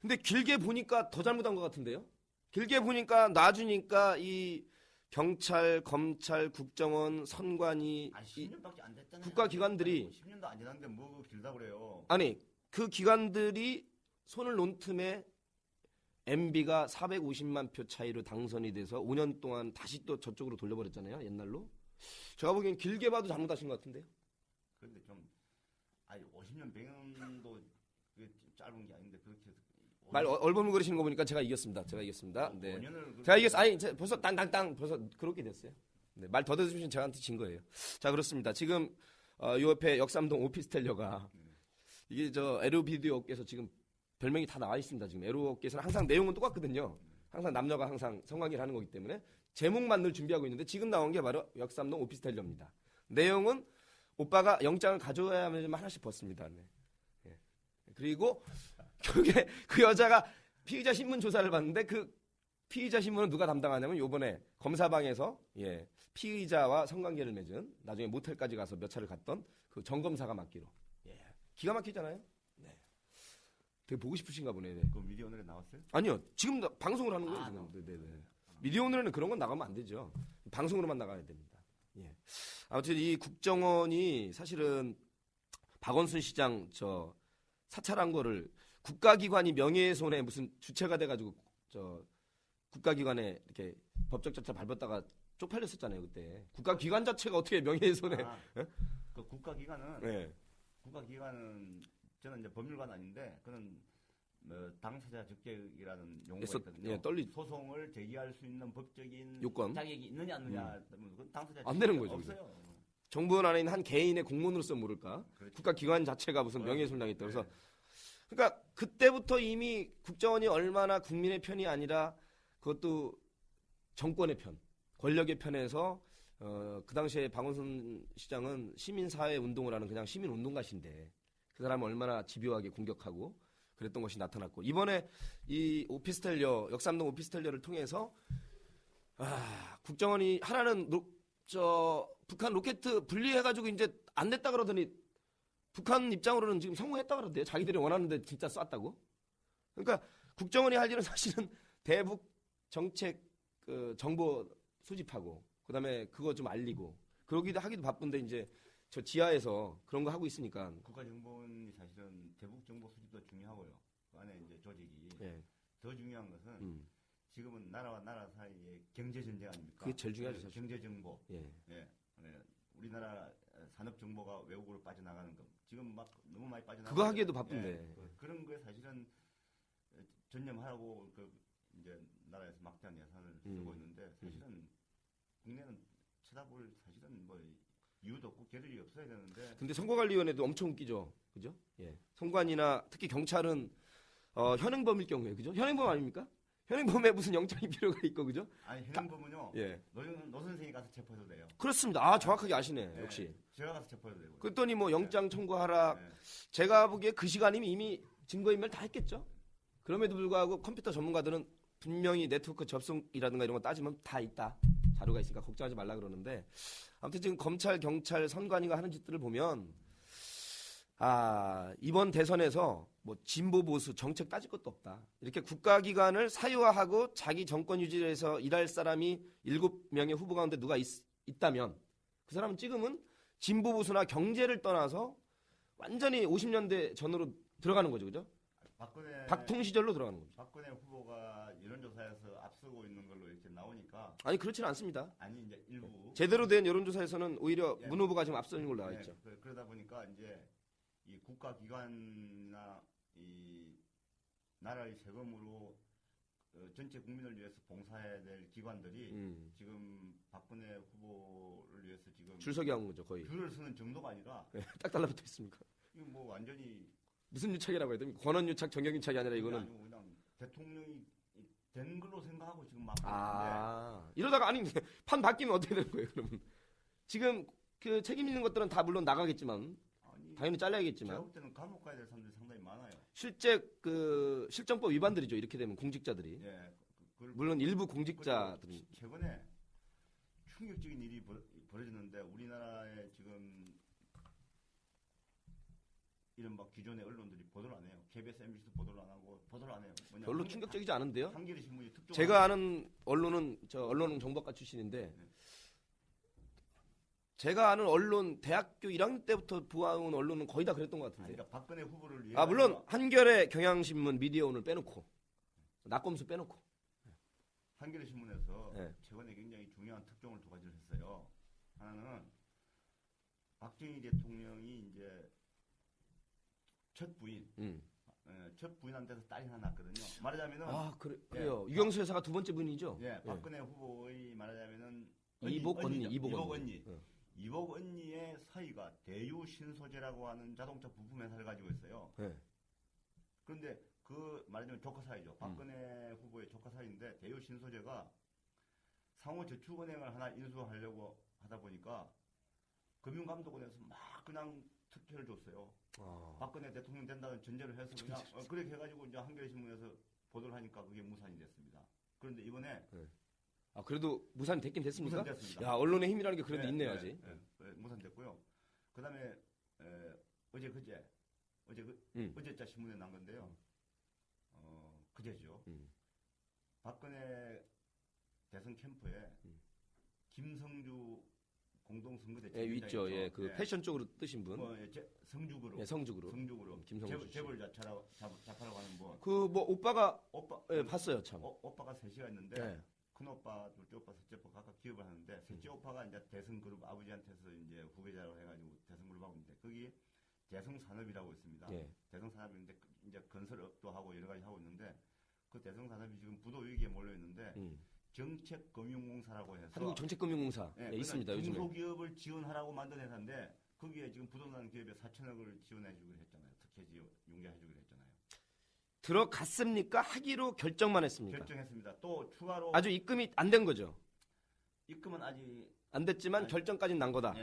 근데 길게 보니까 더 잘못한 것 같은데요? 길게 보니까 놔주니까 이 경찰, 검찰, 국정원, 선관위, 아니 10년밖에 안 됐잖아요. 국가기관들이 10년도 안 지났는데 뭐 길다 그래요. 아니 그 기관들이 손을 놓은 틈에 MB가 450만 표 차이로 당선이 돼서 5년 동안 다시 또 저쪽으로 돌려버렸잖아요. 옛날로. 제가 보기엔 길게 봐도 잘못하신 것 같은데요. 그런데 좀 아니 50년 100년도 짧은 게 아닌데 그렇게 말 얼버무거리시는 거 보니까 제가 이겼습니다. 네. 5년을 제가 이겼어요. 아니 벌써 땅땅땅 벌써 그렇게 됐어요. 네, 말 더 들으시면 저한테 진 거예요. 자 그렇습니다. 지금 요 옆에 역삼동 오피스텔려가 이게 저 에로 비디오 업계에서 지금 별명이 다 나와 있습니다. 지금 에로 업계에서는 항상 내용은 똑같거든요. 항상 남녀가 항상 성관계를 하는 거기 때문에 제목만 늘 준비하고 있는데 지금 나온 게 바로 역삼동 오피스텔려입니다. 내용은 오빠가 영장을 가져와야 하면 하나씩 벗습니다. 네. 예. 그리고 결국에 그 여자가 피의자 신문 조사를 받는데 그 피의자 신문은 누가 담당하냐면 요번에 검사방에서 예, 피의자와 성관계를 맺은 나중에 모텔까지 가서 몇 차를 갔던 그 정검사가 맡기로. 예. 기가 막히잖아요. 네. 되게 보고 싶으신가 보네. 네. 그 미디어 오늘에 나왔어요? 아니요. 지금 방송을 하는 거예요. 지금. 네네. 미디어 오늘에는 그런 건 나가면 안 되죠. 방송으로만 나가야 됩니다. 예. 아무튼 이 국정원이 사실은 박원순 시장 저 사찰한 거를 국가기관이 명예훼손에 무슨 주체가 돼가지고 저 국가기관에 이렇게 법적 절차 밟았다가 쪽팔렸었잖아요 그때. 국가기관 자체가 어떻게 명예훼손에? 그 국가기관은 네. 국가기관은 저는 이제 법률관 아닌데 그는 뭐 당사자 적격이라는 용어가 있거든요. 예, 소송을 제기할 수 있는 법적인 요건 자격이 있느냐 안 느냐 그건 당사자 안 되는 거죠. 없어요. 정부원 안에 있는 한 개인의 공무원으로서 모를까? 그렇죠. 국가기관 자체가 무슨 명예훼손당이 있다. 그래서 그러니까 그때부터 이미 국정원이 얼마나 국민의 편이 아니라 그것도 정권의 편, 권력의 편에서 그 당시에 박원순 시장은 시민사회 운동을 하는 그냥 시민운동가신데 그 사람을 얼마나 집요하게 공격하고 그랬던 것이 나타났고 이번에 이 오피스텔려 역삼동 오피스텔려를 통해서 국정원이 하나는 북한 로켓 분리해가지고 이제 안 됐다 그러더니 북한 입장으로는 지금 성공했다 그러대요. 자기들이 원하는데 진짜 쐈다고. 그러니까 국정원이 할 일은 사실은 대북 정책 정보 수집하고 그다음에 그거 좀 알리고 그러기도 하기도 바쁜데 이제 저 지하에서 그런 거 하고 있으니까 국가정보원이 사실은 대북 정보 수집도 중요하고요. 그 안에 이제 조직이 더 중요한 것은 지금은 나라와 나라 사이에 경제 전쟁 아닙니까? 그게 제일 중요하죠. 사실. 경제 정보. 예. 우리나라 산업 정보가 외국으로 빠져나가는 거. 지금 막 너무 많이 빠져나가. 그거 하기에도 바쁜데. 그런 거에 사실은 전념하라고 이제 나라에서 막대한 예산을 쓰고 있는데 사실은 국내는 쳐다볼 사실은 뭐 이유도 없고 계획이 없어야 되는데. 근데 선거관리위원회도 엄청 웃기죠, 그죠? 예. 선관이나 특히 경찰은 현행범일 경우에 그죠? 현행범 아닙니까? 현행범에 무슨 영장이 필요가 있고 그죠? 아니 현행범은요. 예. 노 선생이 가서 체포해도 돼요. 그렇습니다. 정확하게 아시네. 역시. 제가 가서 체포해도 되고. 그랬더니 뭐 영장 청구하라. 네. 제가 보기에 그 시간이면 이미 증거인멸 다 했겠죠? 그럼에도 불구하고 컴퓨터 전문가들은 분명히 네트워크 접속이라든가 이런 거 따지면 다 있다. 자료가 있으니까 걱정하지 말라 그러는데 아무튼 지금 검찰, 경찰, 선관위가 하는 짓들을 보면 이번 대선에서 뭐 진보 보수 정책 따질 것도 없다. 이렇게 국가기관을 사유화하고 자기 정권 유지에서 일할 사람이 7명의 후보 가운데 누가 있다면 그 사람은 지금은 진보 보수나 경제를 떠나서 완전히 50년대 전으로 들어가는 거죠. 그죠? 박통 시절로 들어가는 거죠. 박근혜 후보가 여론조사에서 앞서고 있는 걸로 이렇게 나오니까 아니 그렇지는 않습니다. 아니 이제 일부 제대로 된 여론조사에서는 오히려 문 후보가 지금 앞서는 걸로 나와 있죠. 그러다 보니까 이제 이 국가기관이나 이 나라의 세금으로 전체 국민을 위해서 봉사해야 될 기관들이 지금 박근혜 후보를 위해서 지금 줄서기 한 거죠 거의. 줄을 서는 정도가 아니라 딱 달라붙어 있습니까? 이거 뭐 완전히 무슨 유착이라고 해야 됩니까? 권한유착, 정경유착이 아니라 이거는 아니고 그냥 대통령이 된 걸로 생각하고 지금 막 있는데 이러다가 아니 판 바뀌면 어떻게 되는 거예요? 그러면 지금 그 책임 있는 것들은 다 물론 나가겠지만 당연히 잘라야겠지만 제가 볼 때는 감옥 가야 될 사람들이 상당히 많아요. 실제 그 실정법 위반들이죠. 이렇게 되면 공직자들이 예, 물론 일부 공직자들이 최근에 충격적인 일이 벌어졌는데 우리나라에 지금 이런 막 기존의 언론들이 보도를 안 해요. KBS, MBC도 보도를 안 하고 보도를 안 해요. 별로 충격적이지 않은데요. 한겨레 신문이 특종. 제가 아는 언론은 언론 정보과 출신인데 제가 아는 언론 대학교 1학년 때부터 부하온 언론은 거의 다 그랬던 것 같은데. 그러니까 박근혜 후보를 위해. 물론 한겨레, 경향신문, 미디어오늘 빼놓고 낙검수 빼놓고. 한겨레 신문에서 최근에 굉장히 중요한 특종을 두 가지를 했어요. 하나는 박정희 대통령이 이제 첫 부인, 첫 부인한테서 딸이 하나 났거든요. 말하자면은 그래요. 유경수 여사가 두 번째 부인이죠. 박근혜 후보의 말하자면은 이복 언니. 이복 언니의 사위가 대유신소재라고 하는 자동차 부품 회사를 가지고 있어요. 그런데 그 말하자면 조카 사이죠. 박근혜 후보의 조카 사이인데 대유신소재가 상호저축은행을 하나 인수하려고 하다 보니까 금융감독원에서 막 그냥 특혜를 줬어요. 박근혜 대통령 된다는 전제를 해서 그냥 그렇게 해가지고 이제 한겨레신문에서 보도를 하니까 그게 무산이 됐습니다. 그런데 이번에 그래도 무산이 됐긴 됐습니까? 무산됐습니다. 야, 언론의 힘이라는 게 그래도 있네요, 아직. 무산됐고요. 그다음에 어제자 신문에 난 건데요. 그제죠. 박근혜 대선 캠프에 김성주 공동선거대 있죠. 패션 쪽으로 뜨신 분. 성죽으로. 성죽으로. 김성주 재벌 자파라고 하는 분. 오빠가 봤어요, 참. 오빠가 셋이가 있는데 큰 오빠, 둘째 오빠, 셋째 오빠 각각 기업을 하는데 셋째 오빠가 이제 대성그룹 아버지한테서 이제 후계자로 해가지고 대성그룹하고 있는데 거기 대성산업이라고 있습니다. 대성산업인데 이제 건설업도 하고 여러 가지 하고 있는데 그 대성산업이 지금 부도 위기에 몰려 있는데 정책금융공사라고 해서 한국정책금융공사 있습니다. 요즘에 중소기업을 지원하라고 만든 회사인데 거기에 지금 부도난 기업에 4천억을 지원해주기로 했잖아요. 특혜 융자해주기로 했잖아요. 들어갔습니까? 하기로 결정만 했습니까? 결정했습니다. 또 추가로 아주 입금이 안 된 거죠. 입금은 아직 안 됐지만 결정까지는 난 거다.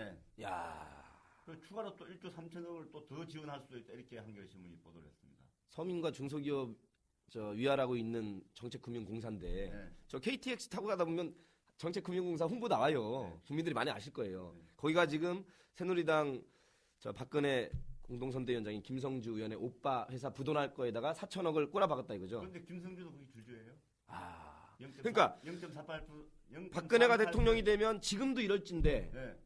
야. 그리고 추가로 또 1조 3천억을 또 더 지원할 수도 있다. 이렇게 한겨레신문이 보도를 했습니다. 서민과 중소기업 위하라고 있는 정책금융공사인데 저 KTX 타고 가다 보면 정책금융공사 홍보 나와요. 국민들이 많이 아실 거예요. 거기가 지금 새누리당 박근혜 공동선대위원장인 김성주 의원의 오빠 회사 부도날 거에다가 4천억을 꼬라박았다 이거죠. 그런데 김성주도 거기 주주예요. 그러니까 0.48% 박근혜가 대통령이 되면 지금도 이럴진데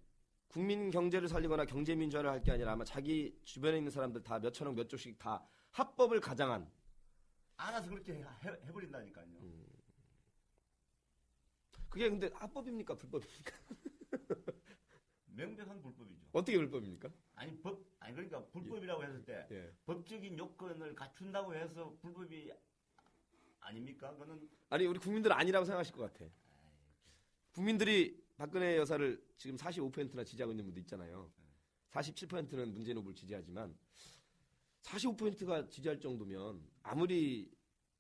국민 경제를 살리거나 경제 민주화를 할 게 아니라 아마 자기 주변에 있는 사람들 다 몇 천억 몇 조씩 다 합법을 가장한 알아서 그렇게 해버린다니까요. 그게 근데 합법입니까 불법입니까? 명백한 불법이죠. 어떻게 불법입니까? 그러니까 불법이라고 했을 때 법적인 요건을 갖춘다고 해서 불법이 아닙니까? 그거는 우리 국민들은 아니라고 생각하실 것 같아. 국민들이 박근혜 여사를 지금 45%나 지지하고 있는 분도 있잖아요. 47%는 문재인 후보를 지지하지만 45%가 지지할 정도면 아무리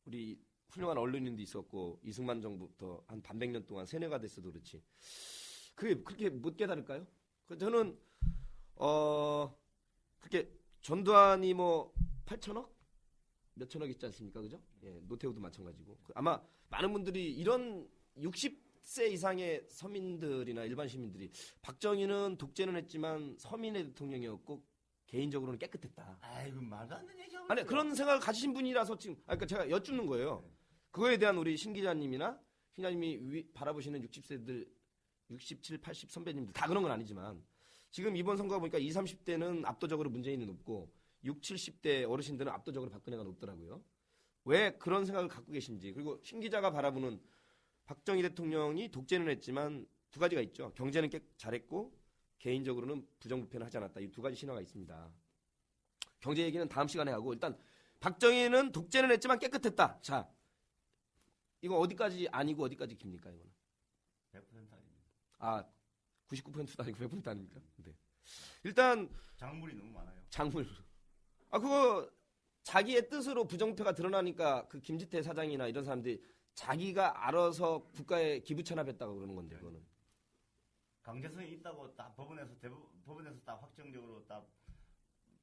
우리 훌륭한 언론인도 있었고 이승만 정부부터 한 반백년 동안 세뇌가 됐어도 그렇지 그게 그렇게 못 깨달을까요? 저는 그렇게 전두환이 8천억? 몇천억 있지 않습니까? 그죠? 예, 노태우도 마찬가지고. 아마 많은 분들이 이런 60세 이상의 서민들이나 일반 시민들이 박정희는 독재는 했지만 서민의 대통령이었고 개인적으로는 깨끗했다. 아이고 말도 안 되는 얘기하고 아니 있어요. 그런 생각을 가지신 분이라서 지금 그러니까 제가 여쭙는 거예요. 그거에 대한 우리 신 기자님이나 신자님이 바라보시는 60세들 67, 80 선배님들 다 그런 건 아니지만 지금 이번 선거 보니까 20, 30대는 압도적으로 문재인이 높고 6, 70대 어르신들은 압도적으로 박근혜가 높더라고요. 왜 그런 생각을 갖고 계신지 그리고 신 기자가 바라보는 박정희 대통령이 독재는 했지만 두 가지가 있죠. 경제는 잘했고 개인적으로는 부정부패는 하지 않았다. 이 두 가지 신화가 있습니다. 경제 얘기는 다음 시간에 하고 일단 박정희는 독재는 했지만 깨끗했다. 자, 이거 어디까지 아니고 어디까지 깁니까 이거는? 100% 아닙니다. 아, 99%도 아니고 100% 아닙니까? 네. 일단 작물이 너무 많아요. 작물. 아 그거 자기의 뜻으로 부정부패가 드러나니까 그 김지태 사장이나 이런 사람들이 자기가 알아서 국가에 기부 찬합했다고 그러는 건데 그거는. 강제성이 있다고 딱 법원에서 딱 확정적으로 딱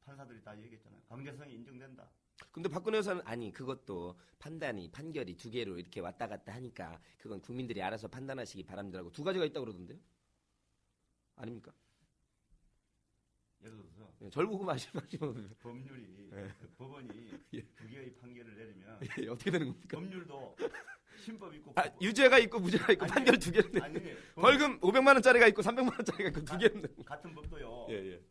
판사들이 다 얘기했잖아요. 강제성이 인정된다. 근데 박근혜 여사는 아니 그것도 판결이 두 개로 이렇게 왔다 갔다 하니까 그건 국민들이 알아서 판단하시기 바랍니다라고 두 가지가 있다고 그러던데요? 아닙니까? 예를 들어서 예, 절보고 마시면 법률이 그 법원이 예. 두 개의 판결을 내리면 예, 어떻게 되는 겁니까? 법률도 신법 있고 아, 유죄가 있고 무죄가 있고 아니, 판결 두 개를 내. 아니 벌금 500만 원짜리가 있고 300만 원짜리가 있고 두 개는. 같은 법도요. 예, 예.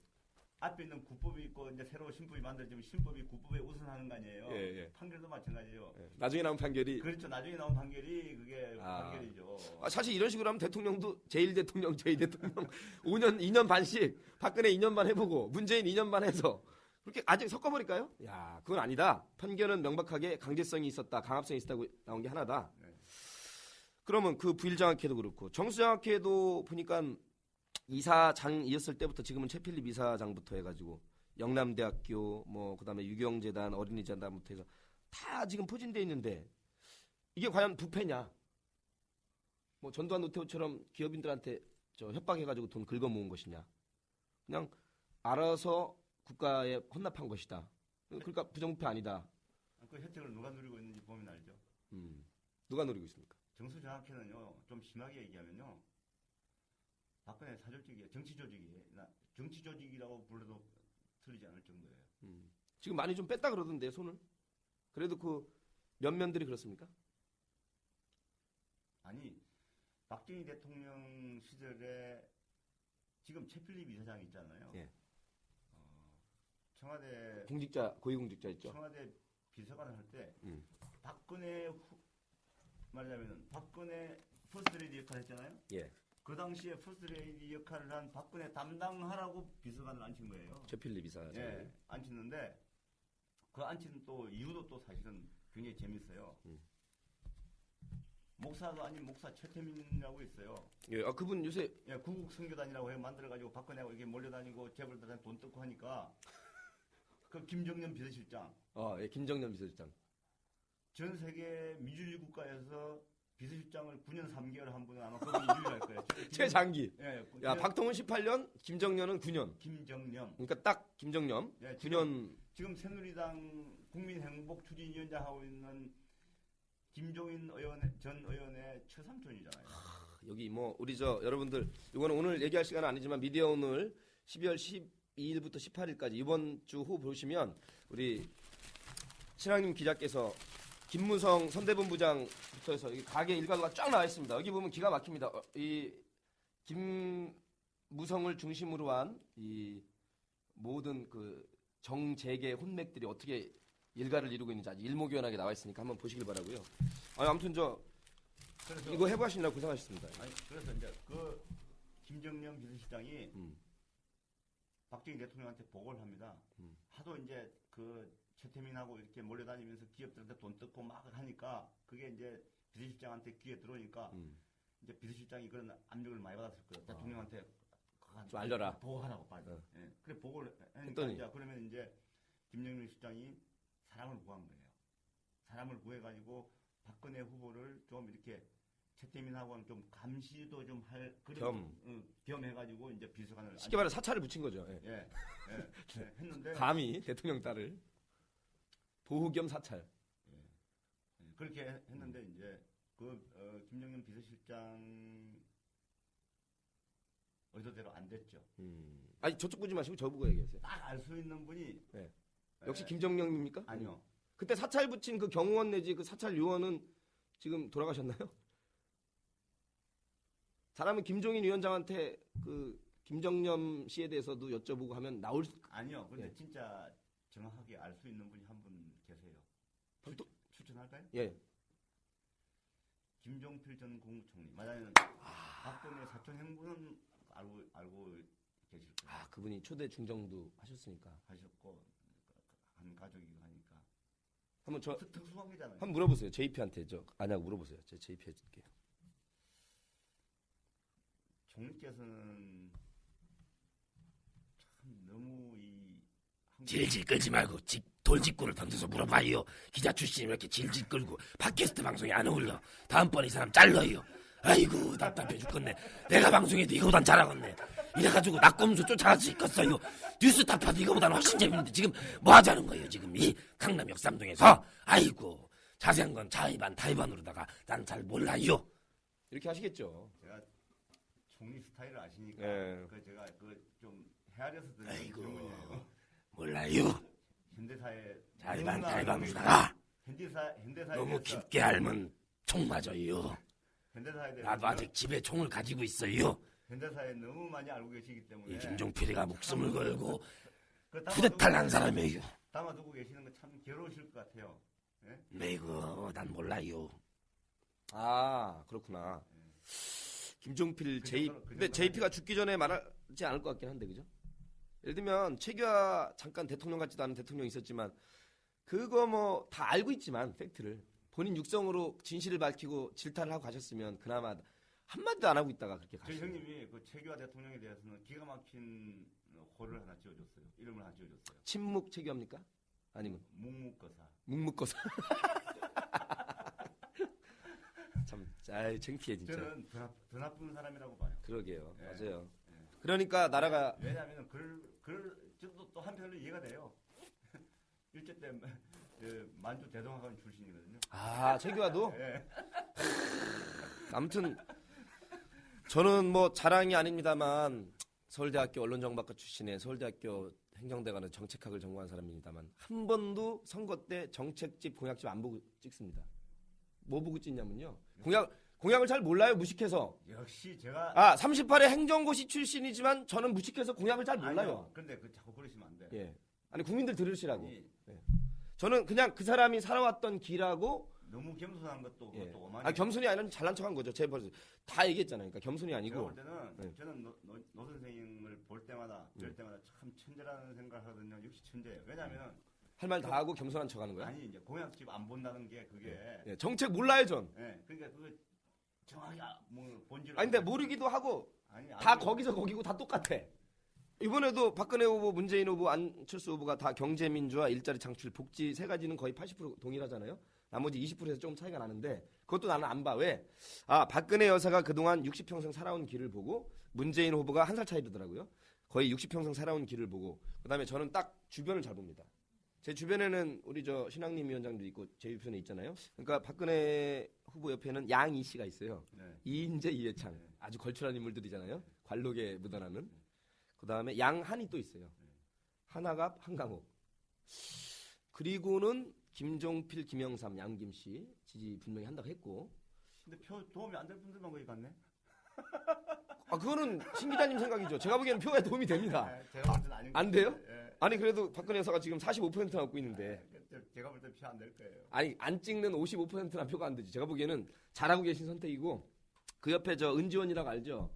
앞에 있는 구법이 있고 이제 새로 신법이 만들어지면 신법이 구법에 우선하는 거 아니에요. 예, 예. 판결도 마찬가지예요. 예. 나중에 나온 판결이 그렇죠. 나중에 나온 판결이 그게 아. 판결이죠. 사실 이런 식으로 하면 대통령도 제1대통령, 제2대통령 5년, 2년 반씩 박근혜 2년 반 해보고 문재인 2년 반 해서 그렇게 아직 섞어버릴까요? 야, 그건 아니다. 판결은 명백하게 강제성이 있었다, 강압성이 있었다고 나온 게 하나다. 네. 그러면 그 부일장학회도 그렇고 정수장학회도 보니까 이사장이었을 때부터 지금은 최필립 이사장부터 해가지고 영남대학교 뭐 그다음에 유경재단 어린이재단부터 해서 다 지금 포진돼 있는데 이게 과연 부패냐? 뭐 전두환 노태우처럼 기업인들한테 저 협박해가지고 돈 긁어 모은 것이냐? 그냥 알아서 국가에 헌납한 것이다. 그러니까 부정부패 아니다. 그 혜택을 누가 누리고 있는지 보면 알죠. 누가 노리고 있습니까? 정수장학회는요, 좀 심하게 얘기하면요, 박근혜 사절직이에요. 정치 조직이라고 불러도 틀리지 않을 정도예요. 지금 많이 좀 뺐다 그러던데 손을. 그래도 그 면면들이 그렇습니까? 아니, 박정희 대통령 시절에 지금 최필립 이사장이 있잖아요. 예. 청와대 공직자 고위공직자 있죠. 청와대 비서관을 할 때 음. 말하자면 박근혜 퍼스트레이디 역할을 했잖아요. 예. 그 당시에 퍼스트레이디 역할을 한 박근혜 담당하라고 비서관을 앉힌 거예요. 최필립 이사장. 예, 앉혔는데 그 앉힌 또 이유도 또 사실은 굉장히 재밌어요. 목사도 아닌 목사 최태민이라고 있어요. 예, 아 그분 요새 예, 구국 선교단이라고 해 만들어가지고 박근혜하고 이렇게 몰려다니고 재벌들한테 돈 뜯고 하니까 그 김정년 비서실장. 예, 김정년 비서실장. 전 세계 미주일 국가에서 비서실장을 9년 3개월 한 분은 아마 그분이 유일할 거예요. 최장기. 예, 야, 박통은 18년, 김정년은 9년. 김정년. 그러니까 딱 김정년 예, 9년. 지금 새누리당 국민행복추진위원장 하고 있는 김종인 전 의원의 최삼촌이잖아요. 여기 뭐 우리 여러분들 이거는 오늘 얘기할 시간은 아니지만 미디어 오늘 12월 12일부터 18일까지 이번 주 후 보시면 우리 신학님 기자께서 김무성 선대본부장부터 해서 여기 가게 일가구가 쫙 나와 있습니다. 여기 보면 기가 막힙니다. 이 김무성을 중심으로 한 이 모든 그 정재계 혼맥들이 어떻게 일가를 이루고 있는지 아주 일목요연하게 나와 있으니까 한번 보시길 바라고요. 아무튼 그래서 이거 해보시느라 고생하셨습니다. 아니, 그래서 이제 그 김정년 비서실장이 박정희 대통령한테 보고를 합니다. 하도 이제 그 최태민하고 이렇게 몰려다니면서 기업들한테 돈 뜯고 막 하니까 그게 이제 비서실장한테 귀에 들어오니까 이제 비서실장이 그런 압력을 많이 받았을 거예요. 대통령한테 좀 알려라. 보고하라고 빨리. 예. 그래 보고를 하니까 했더니. 이제 그러면 이제 김정일 실장이 사람을 구한 거예요. 사람을 구해가지고 박근혜 후보를 좀 이렇게 최태민하고는 좀 감시도 좀 할 그런 겸해가지고 이제 비서관을 쉽게 말해 사찰을 붙인 거죠. 예. 예, 했는데 감히 대통령 딸을 보호 겸 사찰. 그렇게 했는데 이제 김정년 비서실장 의도대로 안 됐죠. 아니 저쪽 보지 마시고 저 보고 얘기하세요. 딱 알 수 있는 분이 네. 역시 김정령입니까? 아니요. 그때 사찰 붙인 그 경호원 내지 그 사찰 요원은 지금 돌아가셨나요? 사람은 김종인 위원장한테 그 김정념 씨에 대해서도 여쭤보고 하면 나올 수... 아니요. 근데 예. 진짜 정확하게 알 수 있는 분이 한 분 계세요. 추천할까요? 예. 김종필 전 국무총리. 맞아요. 박근혜 사촌 행부는 알고 계실 거예요. 아 그분이 초대 중정도 하셨으니까 하셨고 한 가족이고 하니까 한번 저 특수관계잖아요. 한번 물어보세요. JP한테 저 아냐고 물어보세요. 제가 JP 해줄게요. 총리께서는 참 너무 질질 끌지 말고 돌직구를 던져서 물어봐요. 기자 출신이 왜 이렇게 질질 끌고 팟캐스트 방송에 안 어울려. 다음번에 이 사람 잘라요. 아이고 답답해 죽겠네. 내가 방송해도 이거보단 잘하겠네. 이래가지고 낙검수 쫓아갈 수 있겠어요. 뉴스타파도 이거보다는 훨씬 재밌는데 지금 뭐 하자는 거예요. 지금 이 강남 역삼동에서. 아이고 자세한 건 자의반 타의반으로다가 난 잘 몰라요. 이렇게 하시겠죠. 제가 총리 스타일을 아시니까 예. 제가 좀 헤아려서 드리는 아이고. 질문이에요. 몰라요. 현대사에 자의반 타의반으로다가 현대사에 너무 대해서 깊게 알면 총 맞아요. 현대사에 대해서 나도 아직 집에 총을 가지고 있어요. 현대사에 너무 많이 알고 계시기 때문에 이 김종필이가 목숨을 걸고 그 쿠데타를 한 사람이에요. 담아두고 계시는 거 참 괴로우실 것 같아요. 예? 아이고 난 몰라요. 아 그렇구나. 김종필 그 J. 정도는 근데 JP가 죽기 전에 말하지 않을 것 같긴 한데 그죠? 예를 들면 최규하 잠깐 대통령 같지도 않은 대통령이 있었지만 그거 뭐 다 알고 있지만 팩트를 본인 육성으로 진실을 밝히고 질타를 하고 가셨으면 그나마 한마디도 안 하고 있다가 그렇게 저희 가시죠. 형님이 그 최규하 대통령에 대해서는 기가 막힌 호를 하나 지어줬어요. 이름을 하나 지어줬어요. 침묵 최규합니까? 아니면 묵묵거사. 묵묵거사. 참, 아이 창피해 진짜. 저는 더 나쁜 사람이라고 봐요. 그러게요. 예. 맞아요. 그러니까 나라가 왜냐하면 저도 또 한편으로 이해가 돼요. 일제 때 만주 대동학원 출신이거든요. 아 최규하도 예. 아무튼 저는 뭐 자랑이 아닙니다만 서울대학교 언론정보학과 출신의 서울대학교 행정대학원의 정책학을 전공한 사람입니다만 한 번도 선거 때 정책집 공약집 안 보고 찍습니다. 뭐 보고 찍냐면요. 공약을 잘 몰라요. 무식해서. 역시 제가 38회 행정고시 출신이지만 저는 무식해서 공약을 잘 몰라요. 아니요. 근데 자꾸 그러시면 안 돼. 예. 아니 국민들 들으시라고. 아니, 저는 그냥 그 사람이 살아왔던 길하고 너무 겸손한 것도 예. 그것도 오만이. 아 겸손이 아니라 잘난 척한 거죠. 제가 벌써 다 얘기했잖아요. 그러니까 겸손이 제가 아니고 볼 때는 네. 저는 노 선생님을 볼 때마다 뵐 때마다 참 천재라는 생각을 하거든요. 역시 천재예요. 왜냐하면 할 말 다 하고 겸손한 척하는 거야. 아니 이제 공약집 안 본다는 게 그게 예, 정책 몰라요 전. 그러니까 그거 정확히 뭐 본질. 아니 근데 모르기도 하고 아니, 다 아니요. 거기서 거기고 다 똑같아. 이번에도 박근혜 후보, 문재인 후보, 안철수 후보가 다 경제민주화, 일자리 창출, 복지 세 가지는 거의 80% 동일하잖아요. 나머지 20%에서 조금 차이가 나는데 그것도 나는 안 봐. 왜? 박근혜 여사가 그동안 60평생 살아온 길을 보고 문재인 후보가 한 살 차이더라고요. 거의 60평생 살아온 길을 보고 그다음에 저는 딱 주변을 잘 봅니다. 제 주변에는 우리 저 신학님 위원장도 있고 제 옆에 있잖아요. 그러니까 박근혜 후보 옆에는 양이 씨가 있어요. 네. 이인재, 이해창 아주 걸출한 인물들이잖아요. 관록에 묻어나는. 그 다음에 양한이 또 있어요. 하나갑, 한강옥. 그리고는 김종필, 김영삼, 양김씨 지지 분명히 한다고 했고. 근데 표 도움이 안 될 분들만 거기 갔네. 그거는 신 기자님 생각이죠. 제가 보기에는 표에 도움이 됩니다. 제가 볼 때는 아닌 안 것 돼요? 같아요. 예. 아니 그래도 박근혜 여사가 지금 45% 갖고 있는데 제가 볼 때 표 안 될 거예요. 아니 안 찍는 55%나 표가 안 되지. 제가 보기에는 잘하고 계신 선택이고 그 옆에 저 은지원이라고 알죠?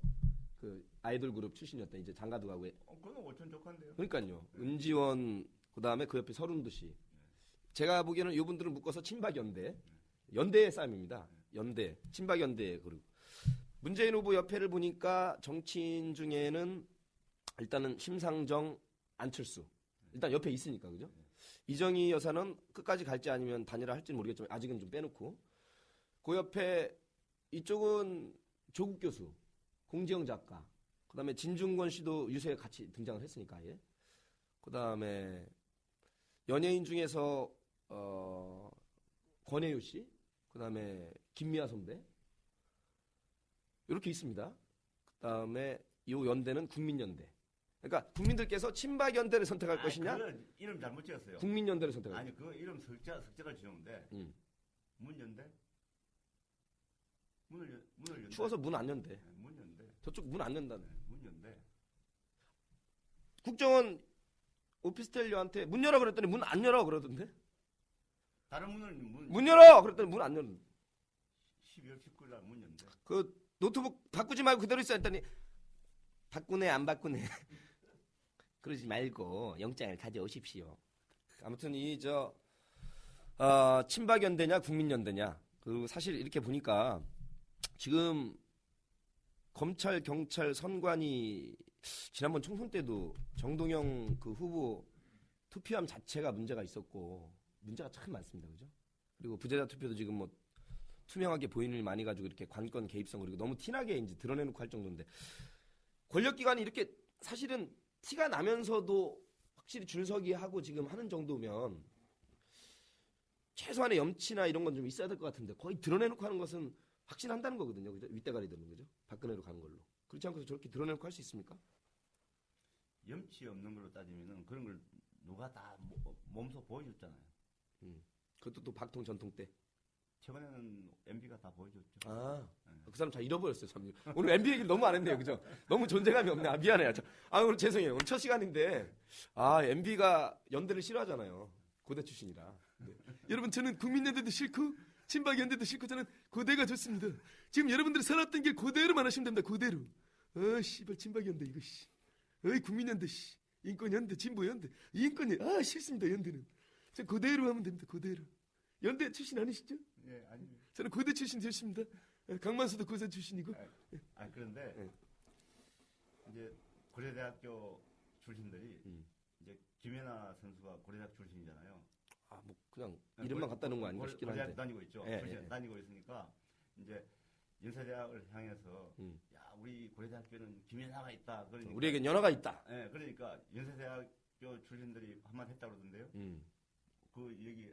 그 아이돌 그룹 출신이었다. 이제 장가도 가고. 그건 5천 족한데요. 그러니까요. 은지원 그다음에 그 옆에 서른도 씨. 제가 보기에는 이분들을 묶어서 친박연대. 연대의 싸움입니다. 연대. 친박연대 그룹. 문재인 후보 옆에를 보니까 정치인 중에는 일단은 심상정, 안철수. 일단 옆에 있으니까 그죠? 이정희 여사는 끝까지 갈지 아니면 단일화 할지는 모르겠지만 아직은 좀 빼놓고 그 옆에 이쪽은 조국 교수, 공지영 작가, 그 다음에 진중권 씨도 유세에 같이 등장을 했으니까 아예. 그 다음에 연예인 중에서 권혜유 씨, 그다음에 김미아 선배 이렇게 있습니다. 그다음에 요 연대는 국민연대. 그러니까 국민들께서 친박연대를 선택할 것이냐, 그건 이름 잘못 지었어요. 국민연대를 선택할 아니 그 이름 석자를 지었는데 문연대? 문을 연대. 추워서 문 안 연대. 네, 문연대. 저쪽 문 안 연다네. 네, 문연대. 국정원 오피스텔료한테 문 열어 그랬더니 문 안 열어 그러던데. 다른 문 열어 그랬더니 문 안 열어. 12월 19일 날 문연대. 그 노트북 바꾸지 말고 그대로 있어 했더니 바꾸네 안 바꾸네. 그러지 말고 영장을 가져오십시오. 아무튼 친박연대냐 국민연대냐. 그 사실 이렇게 보니까 지금 검찰 경찰 선관위 지난번 총선 때도 정동영 그 후보 투표함 자체가 문제가 있었고 문제가 참 많습니다. 그죠? 그리고 부재자 투표도 지금 뭐 투명하게 보이는 일 많이 가지고 이렇게 관건 개입성 그리고 너무 티나게 이제 드러내놓고 할 정도인데 권력기관이 이렇게 사실은 티가 나면서도 확실히 줄서기 하고 지금 하는 정도면 최소한의 염치나 이런 건 좀 있어야 될 것 같은데 거의 드러내놓고 하는 것은 확신한다는 거거든요. 그죠? 윗대가리 되는 거죠. 박근혜로 가는 걸로. 그렇지 않고서 저렇게 드러내놓고 할 수 있습니까? 염치 없는 걸로 따지면은 그런 걸 누가 다 몸소 보여줬잖아요. 그것도 또 박통 전통 때. 최근에는 MB가 다 보여줬죠. 그 사람 다 잃어버렸어요. 참. 오늘 MB 얘기를 너무 안 했네요. 그죠? 너무 존재감이 없네. 미안해요. 오늘 죄송해요. 오늘 첫 시간인데 MB가 연대를 싫어하잖아요. 고대 출신이라. 네. 여러분 저는 국민연대도 싫고 친박연대도 싫고 저는 고대가 좋습니다. 지금 여러분들이 살았던 길 고대로만 하시면 됩니다. 고대로. 씨발 친박연대 이거 씨. 국민연대 씨. 인권연대 진보연대. 인권연 싫습니다. 연대는. 저 고대로 하면 됩니다. 고대로. 연대 출신 아니시죠? 예, 아닙니다. 저는 고대 출신 됐습니다. 강만수도 고대 출신이고. 그런데 이제 고려대학교 출신들이 이제 김연아 선수가 고려대학 출신이잖아요. 뭐 그냥 이름만 갖다 놓은 거 아닌가 싶긴 한데. 고려대학 다니고 있죠. 예. 다니고 있으니까 이제 연세대학을 향해서 야 우리 고려대학교는 김연아가 있다. 그러니까 우리에겐 연화가 있다. 예, 그러니까 연세대학교 출신들이 한마디 했다 그러던데요. 그 얘기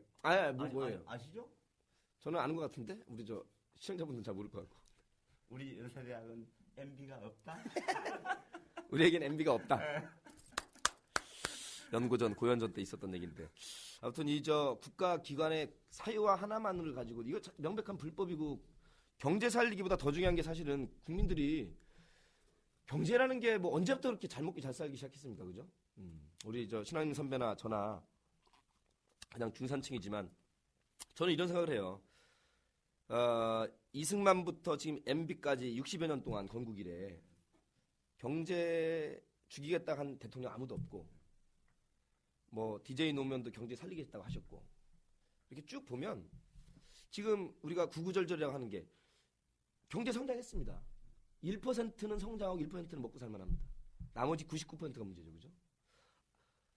뭐예요? 아시죠? 저는 아는 것 같은데 우리 저 시청자분들은 잘 모를 것 같고. 우리 연세대학은 MB가 없다. 우리에겐 MB가 없다. 연고전 고연전 때 있었던 얘기인데. 아무튼 국가기관의 사유화 하나만을 가지고 이거 명백한 불법이고 경제 살리기보다 더 중요한 게 사실은 국민들이 경제라는 게 뭐 언제부터 그렇게 잘 먹기 잘 살기 시작했습니까, 그죠? 우리 신앙님 선배나 저나 그냥 중산층이지만 저는 이런 생각을 해요. 이승만부터 지금 MB까지 60여 년 동안 건국 이래 경제 죽이겠다 한 대통령 아무도 없고 뭐 DJ 노무현도 경제 살리겠다고 하셨고 이렇게 쭉 보면 지금 우리가 구구절절이라고 하는 게 경제 성장했습니다. 1%는 성장하고 1%는 먹고 살만합니다. 나머지 99%가 문제죠, 그죠?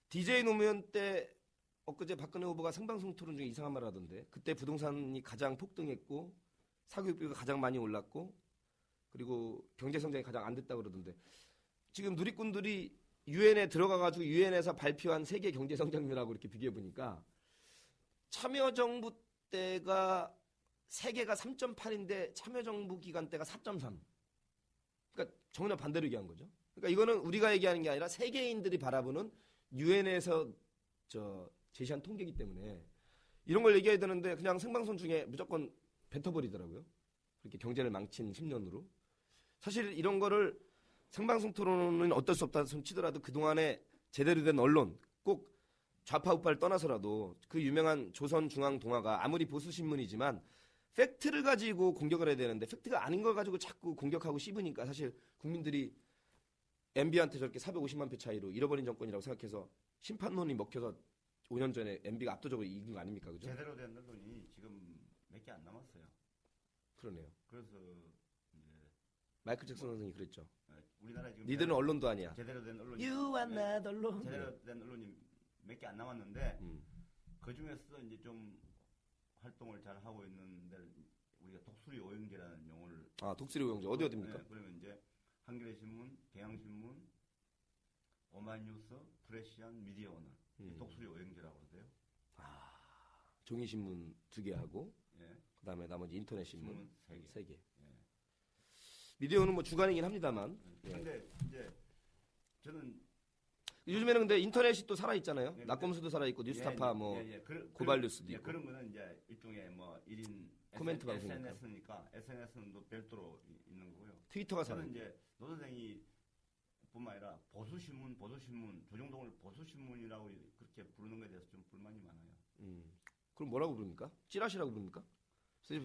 DJ 노무현 때 엊그제 박근혜 후보가 생방송 토론 중에 이상한 말을 하던데 그때 부동산이 가장 폭등했고 사교육비가 가장 많이 올랐고 그리고 경제 성장이 가장 안 됐다고 그러던데 지금 누리꾼들이 유엔에 들어가가지고 유엔에서 발표한 세계 경제 성장률하고 이렇게 비교해 보니까 참여정부 때가 세계가 3.8인데 참여정부 기간 때가 4.3. 그러니까 전혀 반대로 얘기한 거죠. 그러니까 이거는 우리가 얘기하는 게 아니라 세계인들이 바라보는 유엔에서 제시한 통계이기 때문에 이런 걸 얘기해야 되는데 그냥 생방송 중에 무조건 뱉어버리더라고요. 그렇게 경제를 망친 10년으로. 사실 이런 거를 생방송 토론은 어쩔 수 없다 손 치더라도 그동안에 제대로 된 언론 꼭 좌파 우파를 떠나서라도 그 유명한 조선중앙동아가 아무리 보수신문이지만 팩트를 가지고 공격을 해야 되는데 팩트가 아닌 걸 가지고 자꾸 공격하고 씹으니까 사실 국민들이 MB한테 저렇게 450만 표 차이로 잃어버린 정권이라고 생각해서 심판론이 먹혀서 5년 전에 MB가 압도적으로 이긴 거 아닙니까? 그죠? 제대로 된 언론이 지금 몇 개 안 남았어요. 그러네요. 그래서 이제 마이클 잭슨 선생이 그랬죠. 우리나라 지금 니들은 언론도 아니야. 제대로 된 언론이 You are not 언론. 제대로 된 언론이 몇 개 안 남았는데 그 중에서 이제 좀 활동을 잘 하고 있는 데를 우리가 독수리 오영제라는 용어를 독수리 오영제 어디입니까? 네, 그러면 이제 한겨레 신문, 경향신문, 오마이뉴스, 프레시안, 미디어오늘 독수리 오영제라고 그러대요. 종이 신문 2개 하고 예. 그다음에 나머지 인터넷 신문 신문 3개. 3개. 예. 미디어는 뭐 주간이긴 합니다만. 예. 근데 이제 저는 요즘에는 근데 인터넷이 또 살아 있잖아요. 예, 낙검수도 살아 있고 뉴스타파 뭐 고발 뉴스도 있고. 그런 거는 이제 일종의 뭐 1인 코멘트 방송이니까. SNS니까 SNS는 또 별도로 있는 거고요. 트위터가 살아 저는 있고. 이제 노 선생이 뿐만 아니라 보수신문, 조정동을 보수신문이라고 그렇게 부르는 것에 대해서 좀 불만이 많아요. 그럼 뭐라고 부릅니까? 찌라시라고 부릅니까?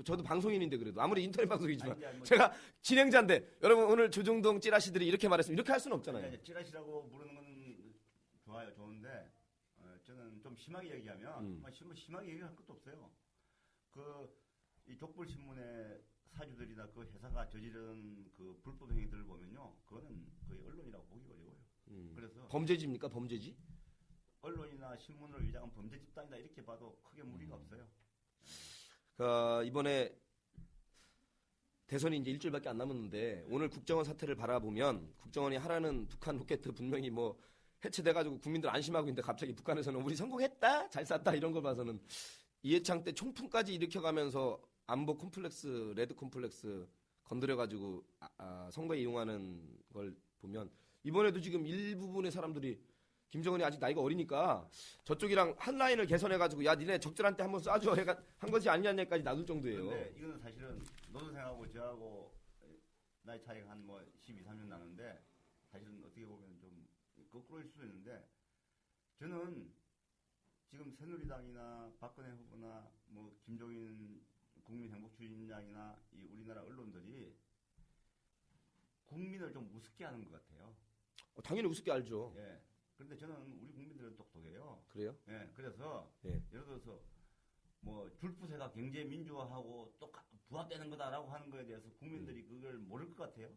저도 방송인인데 그래도 아무리 인터넷 방송이지만 아니, 뭐 제가 진행자인데 여러분 오늘 조중동 찌라시들이 이렇게 말했으면 이렇게 할 수는 없잖아요. 이제 찌라시라고 부르는 건 좋아요, 좋은데 저는 좀 심하게 얘기하면 심하게 얘기할 것도 없어요. 이 족불신문의 사주들이나 그 회사가 저지른 그 불법 행위들을 보면요, 그거는 거의 언론이라고 보기 어려워요. 그래서 범죄지입니까? 범죄지? 언론이나 신문을 위장한 범죄 집단이다 이렇게 봐도 크게 무리가 없어요. 이번에 대선이 이제 일주일밖에 안 남았는데 오늘 국정원 사태를 바라보면 국정원이 하라는 북한 로켓 분명히 뭐 해체돼가지고 국민들 안심하고 있는데 갑자기 북한에서는 우리 성공했다, 잘 쐈다 이런 걸 봐서는 이해창 때 총풍까지 일으켜가면서 안보 콤플렉스, 레드 콤플렉스 건드려가지고 선거에 이용하는 걸 보면 이번에도 지금 일부분의 사람들이 김정은이 아직 나이가 어리니까 저쪽이랑 한 라인을 개선해가지고 야 니네 적절한테 한번 쏴줘 한 것이 아니냐까지 놔둘 정도예요. 근데 이거는 사실은 노선생하고 저하고 나이 차이가 한 뭐 12, 13년 나는데 사실은 어떻게 보면 좀 거꾸로일 수도 있는데 저는 지금 새누리당이나 박근혜 후보나 뭐 김종인 국민행복추진단이나 이 우리나라 언론들이 국민을 좀 우습게 하는 것 같아요. 당연히 우습게 알죠. 예. 그런데 저는 우리 국민들은 똑똑해요. 그래요? 예. 그래서 예. 예를 들어서 뭐 줄푸세가 경제 민주화하고 또 부합되는 거다라고 하는 거에 대해서 국민들이 그걸 모를 것 같아요.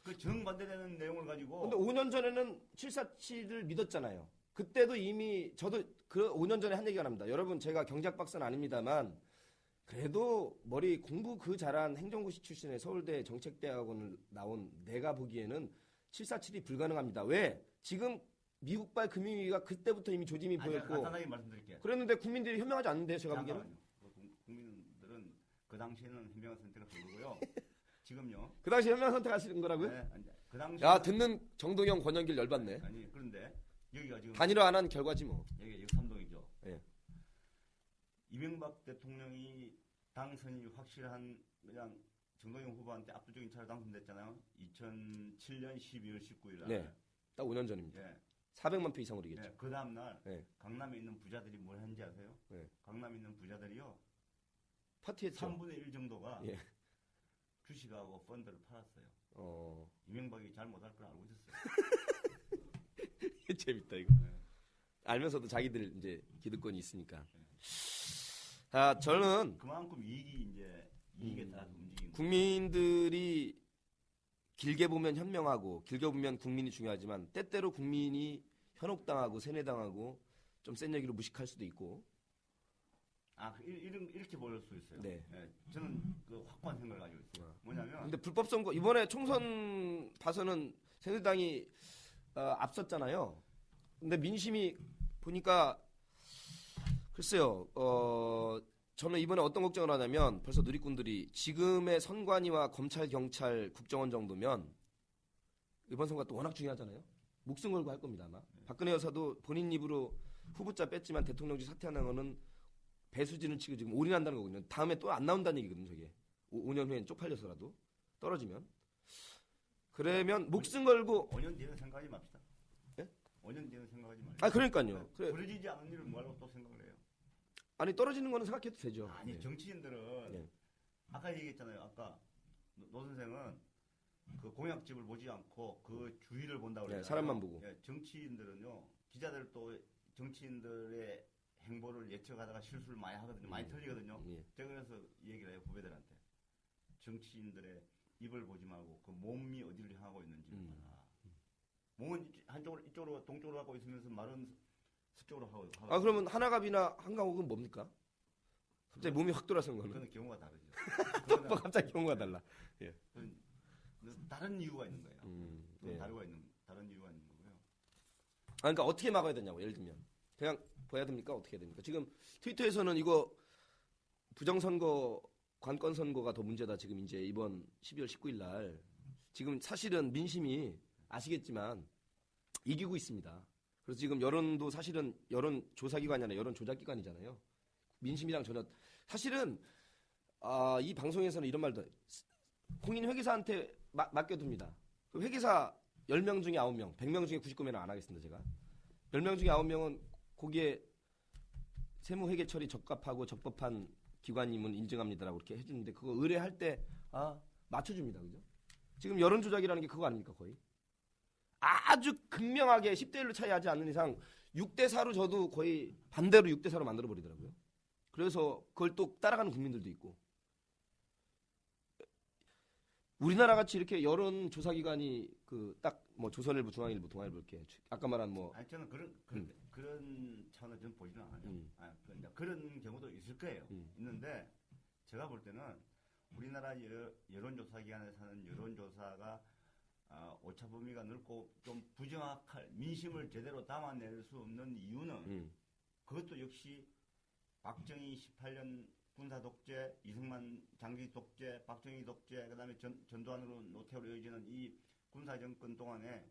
그 정반대되는 내용을 가지고. 근데 5년 전에는 747을 믿었잖아요. 그때도 이미 저도 그 5년 전에 한 얘기가 납니다. 여러분 제가 경제학 박사는 아닙니다만 그래도 머리 공부 그 잘한 행정고시 출신의 서울대 정책대학원을 나온 내가 보기에는 747이 불가능합니다. 왜? 지금 미국발 금융위기가 그때부터 이미 조짐이 보였고 간단하게 말씀드릴게요. 그랬는데 국민들이 현명하지 않는데 제가 보기에는. 국민들은 그 당시에는 현명한 선택을 한 거고요. 지금요. 그 당시 현명한 선택하시는 거라고요? 네, 그 당시. 야 듣는 정동영, 권영길 열받네. 아니 그런데 여기가 지금 단일화 안 한 결과지 뭐. 여기 역삼동이죠. 예. 이명박 대통령이 당선이 확실한 그냥 정동영 후보한테 압도적인 차로 당선됐잖아요. 2007년 12월 19일 날. 네. 딱 5년 전입니다. 예. 400만 표 이상으로 이겼죠. 네, 그 다음날 네. 강남에 있는 부자들이 뭘 했는지 아세요? 네. 강남에 있는 부자들이요. 파티했죠. 3분의 1 정도가 예. 주식하고 펀드를 팔았어요. 어. 이명박이 잘 못할 걸 알고 있었어요. 재밌다 이거. 알면서도 자기들 이제 기득권이 있으니까. 저는 그만큼 이익에 따라서 움직이는 국민들이 길게 보면 현명하고 길게 보면 국민이 중요하지만 때때로 국민이 현혹당하고 세뇌당하고 좀 센 얘기로 무식할 수도 있고. 이렇게 보일 수 있어요. 네. 예, 저는 그 확고한 생각을 가지고 있어요. 뭐냐면 근데 불법 선거 이번에 총선 봐서는 새누리당이 앞섰잖아요. 근데 민심이 보니까 글쎄요. 저는 이번에 어떤 걱정을 하냐면 벌써 누리꾼들이 지금의 선관위와 검찰, 경찰, 국정원 정도면 이번 선거가 또 워낙 중요하잖아요. 목숨 걸고 할 겁니다 아마. 박근혜 여사도 본인 입으로 후보자 뺐지만 대통령직 사퇴하는 거는 배수진을 치고 지금 올인한다는 거거든요. 다음에 또 안 나온다는 얘기거든요. 저게 5년 후엔 쪽팔려서라도 떨어지면. 그러면 목숨 걸고 5년 뒤에는 생각하지 맙시다. 예? 5년 뒤에는 생각하지 말고. 그러니까요. 그래. 부러지지 않은 일을 뭐라고 또 생각을 해요. 아니 떨어지는 거는 생각해도 되죠. 아니 네. 정치인들은 네. 아까 얘기했잖아요. 아까 노 선생은 그 공약집을 보지 않고 그 주위를 본다고 그랬잖아요. 사람만 보고. 예, 정치인들은요. 기자들도 정치인들의 행보를 예측하다가 실수를 많이 하거든요. 많이 틀리거든요. 예. 제가 그래서 얘기를 해요. 후배들한테. 정치인들의 입을 보지 말고 그 몸이 어디를 향하고 있는지를 봐라. 몸은 이쪽으로 동쪽으로 가고 있으면서 말은 서쪽으로 하고. 그러면 하나갑이나 한강옥은 뭡니까? 갑자기 몸이 확 돌아선 거는. 그거는 경우가 다르죠. 뭐 갑자기 경우가 달라. 예. 그건 다른 이유가 있는 거예요. 예. 다른 이유가 있는 거고요. 그러니까 어떻게 막아야 되냐고 예를 들면 그냥 봐야 됩니까? 어떻게 해야 됩니까? 지금 트위터에서는 이거 부정선거, 관건선거가 더 문제다. 지금 이제 이번 12월 19일 날 지금 사실은 민심이 아시겠지만 이기고 있습니다. 그래서 지금 여론도 사실은 여론 조사기관이 아니라 여론 조작기관이잖아요. 민심이랑 전혀 사실은 이 방송에서는 이런 말도 공인 회계사한테 맡겨둡니다. 그 회계사 10명 중에 9명, 100명 중에 99명은 안 하겠습니다. 제가 10명 중에 9명은 거기에 세무회계 처리 적합하고 적법한 기관임은 인정합니다라고 이렇게 해주는데 그거 의뢰할 때 맞춰줍니다. 그죠? 지금 여론 조작이라는 게 그거 아닙니까 거의? 아주 극명하게 10대 1로 차이하지 않는 이상 6대 4로 저도 거의 반대로 6대 4로 만들어 버리더라고요. 그래서 그걸 또 따라가는 국민들도 있고 우리나라 같이 이렇게 여론 조사 기관이 그 딱 뭐 조선일보, 중앙일보, 동아일보 이렇게 아까 말한 뭐 아니 저는 그런 차원을 저는 보지는 않아요. 그런 경우도 있을 거예요. 있는데 제가 볼 때는 우리나라 여론조사기관에서 하는 여론조사가 오차 범위가 넓고 좀 부정확할 민심을 제대로 담아낼 수 없는 이유는 그것도 역시 박정희 18년 군사 독재, 이승만 장기 독재, 박정희 독재, 그다음에 전두환으로 노태우로 이어지는 이 군사 정권 동안에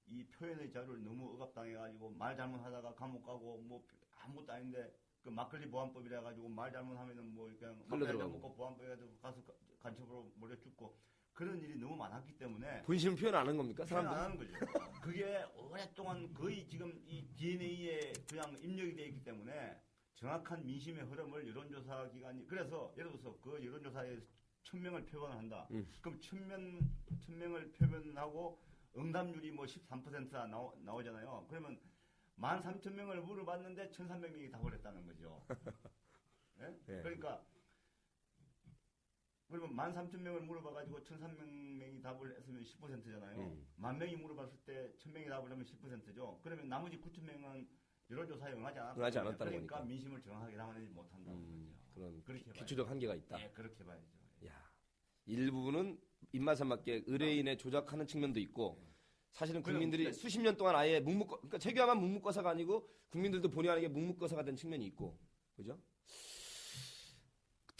이 표현의 자유를 너무 억압당해가지고 말 잘못하다가 감옥 가고 뭐 아무것도 아닌데 그 막걸리 보안법이라 가지고 말 잘못하면은 뭐 그냥 막걸리 한잔 먹고 보안법에 가지고 가서 간첩으로 몰려 죽고 그런 일이 너무 많았기 때문에 본심 표현 안 하는 겁니까? 표현 안 사람들 하는 거죠. 그게 오랫동안 거의 지금 이 DNA에 그냥 입력이 되어 있기 때문에 정확한 민심의 흐름을 여론조사 기관이 그래서 예를 들어서 그 여론조사에 1000명을 표본을 한다. 그럼 1000명을 표본하고 응답률이 뭐 13%가 나오잖아요. 그러면 13,000명을 물어봤는데 1,300명이 답을 했다는 거죠. 네? 네. 그러니까 그러면 13,000명을 물어봐가지고 1,300명이 답을 했으면 10%잖아요. 10,000명이 물어봤을 때 1,000명이 답을 하면 10%죠. 그러면 나머지 9,000명은 여론조사에 응하지 않았다는 그러니까 거니까 민심을 정확하게 담아내지 못한다는 거죠. 그런 그렇게 기초적 한계가 있다. 네, 그렇게 봐야죠. 야, 일부는 입맛에 맞게 의뢰인에 조작하는 측면도 있고 사실은 국민들이 수십 년 동안 아예 그러니까 재규화만 묵묵거사가 아니고 국민들도 본의 아니게 묵묵거사가 된 측면이 있고 그죠?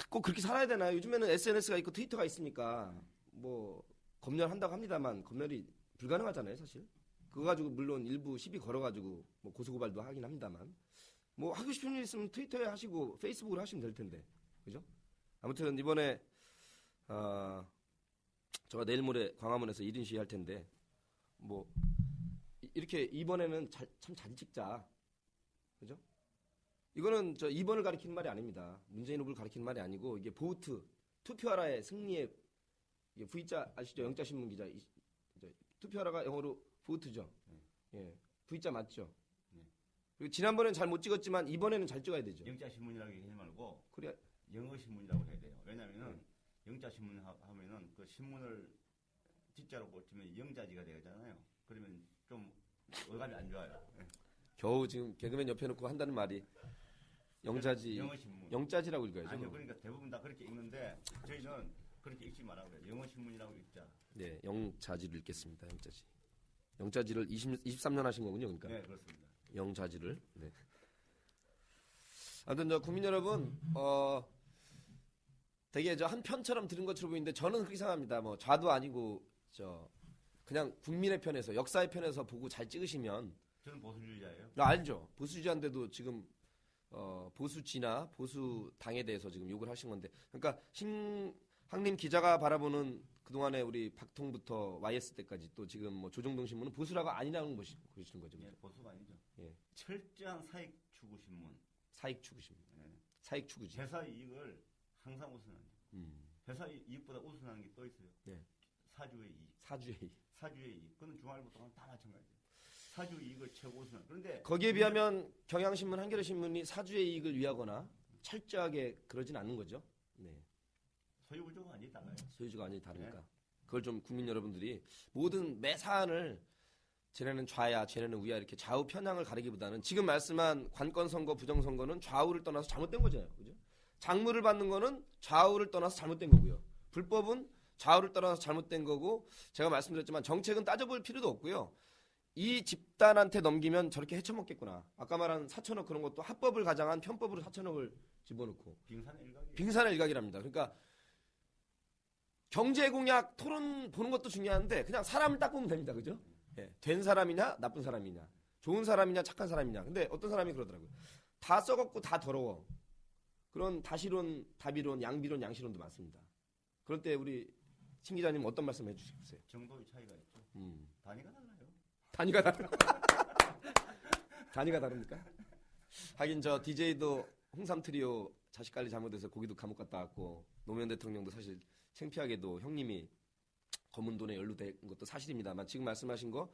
꼭 그렇게 살아야 되나요? 요즘에는 SNS가 있고 트위터가 있으니까 뭐 검열한다고 합니다만 검열이 불가능하잖아요, 사실. 그거 가지고 물론 일부 시비 걸어가지고 뭐 고소고발도 하긴 합니다만 뭐 하고 싶은 일 있으면 트위터에 하시고 페이스북으로 하시면 될 텐데 그죠? 아무튼 이번에 제가 내일 모레 광화문에서 1인 시위 할 텐데 뭐 이렇게 이번에는 참 잘 찍자 그죠? 이거는 저 2번을 가리키는 말이 아닙니다. 문재인 후보를 가리키는 말이 아니고 이게 보트 투표하라의 승리의 이게 V자 아시죠? 영자 신문 기자 투표하라가 영어로 보트죠. 예, V자 맞죠? 그리고 지난번에는 잘 못 찍었지만 이번에는 잘 찍어야 되죠. 영자 신문이라고 얘기하지 말고 그래 영어 신문이라고 해야 돼요. 왜냐면은 영자 신문 하면은 그 신문을 진짜로 꽂히면 영자지가 되잖아요. 그러면 좀 어감이 안 좋아요. 겨우 지금 개그맨 옆에 놓고 한다는 말이 영자지 영어 신문. 영자지라고 읽어야죠. 아니요, 그러니까 대부분 다 그렇게 읽는데 저희는 그렇게 읽지 말라고 그래요. 영어 신문이라고 읽자. 네, 영자지를 읽겠습니다. 영자지. 영자지를 23년 하신 거군요, 그러니까. 네, 그렇습니다. 영자지를. 네. 아무튼 저 국민 여러분, 되게 저 한 편처럼 들은 것처럼 보이는데 저는 그렇게 생각합니다. 뭐 좌도 아니고 저 그냥 국민의 편에서 역사의 편에서 보고 잘 찍으시면. 저는 보수주의자예요. 알죠. 보수주의자인데도 지금 보수지나 보수당에 대해서 지금 욕을 하신 건데, 그러니까 신학님 기자가 바라보는 그동안에 우리 박통부터 YS 때까지 또 지금 뭐 조정동 신문은 보수라고 아니라는 것이 보시는 거죠. 예, 보수가 아니죠. 예. 철저한 사익 추구 신문. 사익 추구 신문. 예. 사익 추구지. 회사 이익을 항상 우선한다. 회사 이익보다 우선하는 게 또 있어요. 네. 사주의 이익. 사주의 이익. 사주의 이익. 그건 중앙일보 동안 다 마찬가지예요. 사주 이익을 최고 우선. 그런데 거기에 비하면 경향신문, 한겨레신문이 사주의 이익을 위하거나 철저하게 그러진 않는 거죠. 네. 소유 구조가 완전히 달라요. 소유주가 완전히 다르니까. 네. 그걸 좀 국민 여러분들이 모든 매 사안을 쟤네는 좌야, 쟤네는 우야 이렇게 좌우 편향을 가리기보다는 지금 말씀한 관건 선거, 부정 선거는 좌우를 떠나서 잘못된 거잖아요. 그죠? 장물을 받는 거는 좌우를 떠나서 잘못된 거고요. 불법은 좌우를 떠나서 잘못된 거고 제가 말씀드렸지만 정책은 따져볼 필요도 없고요. 이 집단한테 넘기면 저렇게 헤쳐먹겠구나. 아까 말한 4천억 그런 것도 합법을 가장한 편법으로 4천억을 집어넣고. 빙산의 일각이. 빙산의 일각이랍니다. 그러니까 경제 공약 토론 보는 것도 중요한데 그냥 사람을 딱 보면 됩니다. 그죠? 예. 된 사람이냐 나쁜 사람이냐 좋은 사람이냐 착한 사람이냐. 근데 어떤 사람이 그러더라고요. 다 썩었고 다 더러워. 그런 다시론, 다비론, 양비론, 양시론도 많습니다. 그럴 때 우리 신 기자님 어떤 말씀 해주시겠어요? 정도의 차이가 있죠. 단위가 달라요. 단위가 다르 단위가 다릅니까? 하긴 저 DJ도 홍삼 트리오 자식 관리 잘못해서 거기도 감옥 갔다 왔고 노무현 대통령도 사실 창피하게도 형님이 검은 돈에 연루된 것도 사실입니다만 지금 말씀하신 거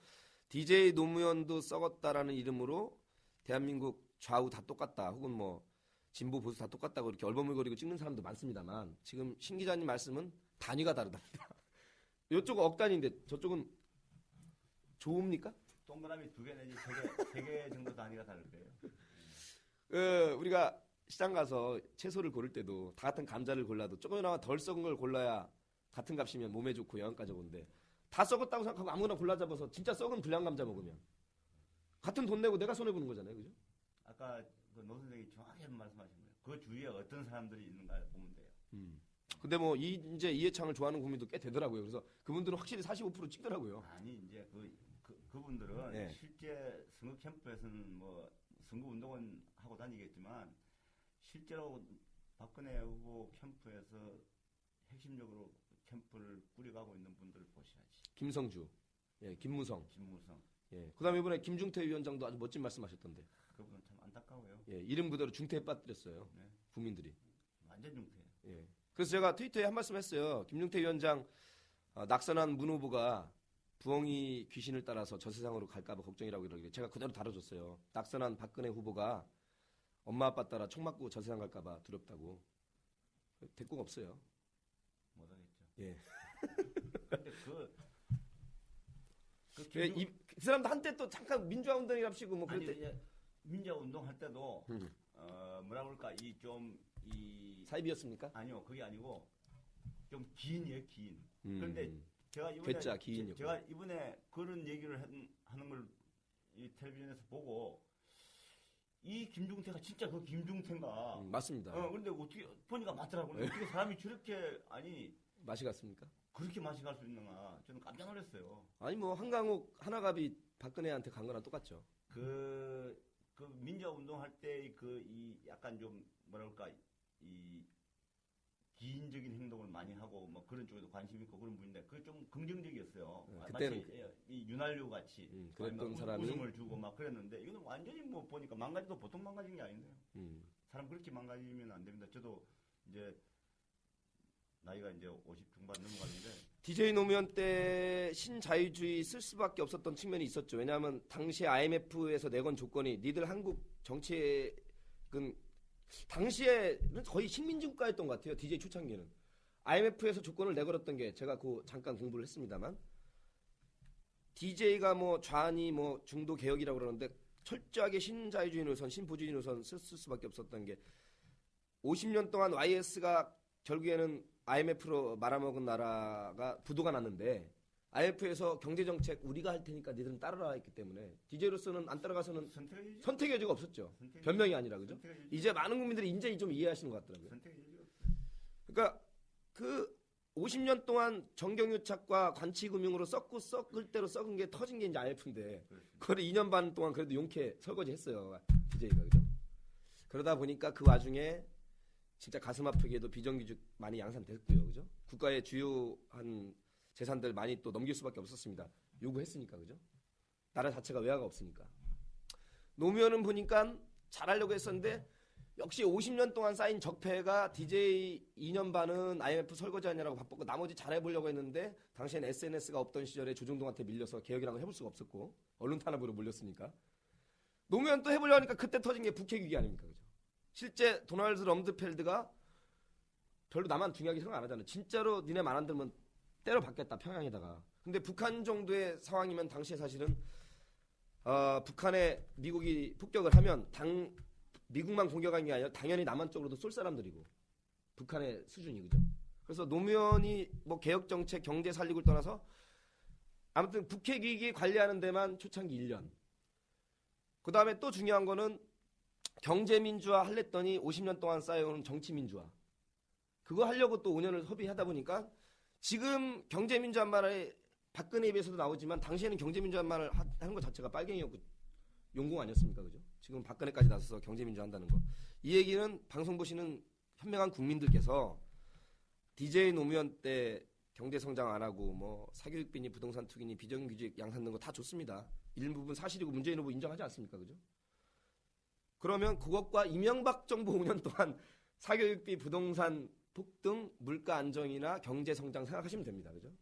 DJ 노무현도 썩었다라는 이름으로 대한민국 좌우 다 똑같다 혹은 뭐 진보 보수 다 똑같다고 이렇게 얼버물거리고 찍는 사람도 많습니다만 지금 신 기자님 말씀은 단위가 다르답니다. 이쪽은 억단인데 저쪽은 좋습니까? 동그라미 2개 내지 3개 정도 단위가 다를 거예요. 우리가 시장 가서 채소를 고를 때도 다 같은 감자를 골라도 조금이나마 덜 썩은 걸 골라야 같은 값이면 몸에 좋고 영양가 좋은데 다 썩었다고 생각하고 아무거나 골라 잡아서 진짜 썩은 불량 감자 먹으면 같은 돈 내고 내가 손해 보는 거잖아요, 그죠? 아까 그 노 선생이 정확히 말씀하신 거예요. 그 주위에 어떤 사람들이 있는가 보면 돼요. 근데 뭐 이제 이해창을 좋아하는 국민도 꽤 되더라고요. 그래서 그분들은 확실히 45% 찍더라고요. 아니 이제 그분들은 네. 실제 선거 캠프에서는 뭐 선거 운동은 하고 다니겠지만 실제로 박근혜 후보 캠프에서 핵심적으로 캠프를 꾸려가고 있는 분들을 보셔야지. 김성주, 예, 김무성, 김무성. 예. 그다음에 이번에 김중태 위원장도 아주 멋진 말씀하셨던데, 그분은 참 안타까워요. 예, 이름 그대로 중태에 빠뜨렸어요. 네. 국민들이. 완전 중태예요. 예. 그래서 제가 트위터에 한 말씀 했어요. 김중태 위원장 낙선한 문 후보가 부엉이 귀신을 따라서 저 세상으로 갈까봐 걱정이라고 이러길래 제가 그대로 다뤄줬어요. 낙선한 박근혜 후보가 엄마 아빠 따라 총 맞고 저 세상 갈까봐 두렵다고. 대꾸가 없어요. 못하겠죠. 예. 근데 그 사람도 한때 또 잠깐 민주화 운동이랍시고 뭐 아니 그럴 때 이제 민주화 운동 할 때도 뭐라 그럴까 이 사입이었습니까? 아니요 그게 아니고 좀 기인이에요 기인. 그런데 제가 이번에 괴짜 기인이었구나. 제가 이번에 그런 얘기를 하는 걸 이 텔레비전에서 보고 이 김중태가 진짜 그 김중태인가? 맞습니다. 그런데 어떻게 보니까 맞더라고요. 어떻게 사람이 저렇게 아니 맛이 갔습니까? 그렇게 맛이 갈 수 있는가? 저는 깜짝 놀랐어요. 아니 뭐 한강욱 하나갑이 박근혜한테 간 거랑 똑같죠. 그 민주화 운동할 때 이 약간 좀 뭐랄까 이 기인적인 행동을 많이 하고 뭐 그런 쪽에도 관심 있고 그런 분인데 그게 좀 긍정적이었어요. 그때는 마치 이 윤활유 같이 그랬던 사람이 웃음을 주고 막 그랬는데 이거는 완전히 뭐 보니까 망가져도 보통 망가진 게 아니네요. 사람 그렇게 망가지면 안 됩니다. 저도 이제 나이가 이제 50 중반 넘어가는데 DJ 노무현 때 신자유주의 쓸 수밖에 없었던 측면이 있었죠. 왜냐하면 당시에 IMF에서 내건 조건이 니들 한국 정책은 당시에는 거의 식민지 국가였던 것 같아요. DJ 초창기는. IMF에서 조건을 내걸었던 게 제가 잠깐 공부를 했습니다만 DJ가 뭐 좌니 뭐 중도 개혁이라고 그러는데 철저하게 신자유주의 노선, 신보주의 노선 쓸 수밖에 없었던 게 50년 동안 YS가 결국에는 IMF로 말아먹은 나라가 부도가 났는데 IMF에서 경제정책 우리가 할 테니까 니들은 따라라 했기 때문에 DJ로서는 안 따라가서는 선택의 여지가 없었죠. 변명이 아니라 그죠? 이제 많은 국민들이 이제 좀 이해하시는 것 같더라고요. 그러니까 그 50년 동안 정경유착과 관치금융으로 썩을 대로 썩은 게 터진 게 이제 IMF인데 그걸 2년 반 동안 그래도 용케 설거지 했어요. DJ가 그죠? 그러다 보니까 그 와중에 진짜 가슴 아프게도 비정규직 많이 양산됐고요. 그죠? 국가의 주요한 재산들 많이 또 넘길 수밖에 없었습니다. 요구했으니까. 그죠? 나라 자체가 외화가 없으니까. 노무현은 보니까 잘하려고 했었는데 역시 50년 동안 쌓인 적폐가 DJ 2년 반은 IMF 설거지하느라고 바빴고 나머지 잘해보려고 했는데 당시엔 SNS가 없던 시절에 조중동한테 밀려서 개혁이라고 해볼 수가 없었고 언론 탄압으로 몰렸으니까 노무현 또 해보려고 하니까 그때 터진 게 북핵위기 아닙니까? 그죠? 실제 도널드 럼드펠드가 별로 남한 중요하게 생각 안 하잖아요. 진짜로 니네 말 안 들면 때려 박겠다 평양에다가. 근데 북한 정도의 상황이면 당시에 사실은 북한에 미국이 폭격을 하면 미국만 공격한 게 아니라 당연히 남한 쪽으로도 쏠 사람들이고 북한의 수준이 그죠. 그래서 노무현이 뭐 개혁 정책, 경제 살리고를 떠나서 아무튼 북핵 위기 관리하는 데만 초창기 1년. 그 다음에 또 중요한 거는 경제민주화 하랬더니 50년 동안 쌓여온 정치민주화. 그거 하려고 또 5년을 소비하다 보니까 지금 경제민주화 말에 박근혜에 비해서도 나오지만 당시에는 경제민주화 말을 하는 것 자체가 빨갱이였고 용공 아니었습니까? 그죠? 지금 박근혜까지 나서서 경제민주화 한다는 거. 이 얘기는 방송 보시는 현명한 국민들께서 DJ 노무현 때 경제성장 안 하고 뭐 사교육비니 부동산 투기니 비정규직 양산 넣은 거 다 좋습니다. 일부분 사실이고 문재인 후보 인정하지 않습니까? 그죠? 그러면 그것과 이명박 정부 5년 동안 사교육비, 부동산 폭등, 물가 안정이나 경제 성장 생각하시면 됩니다. 그죠?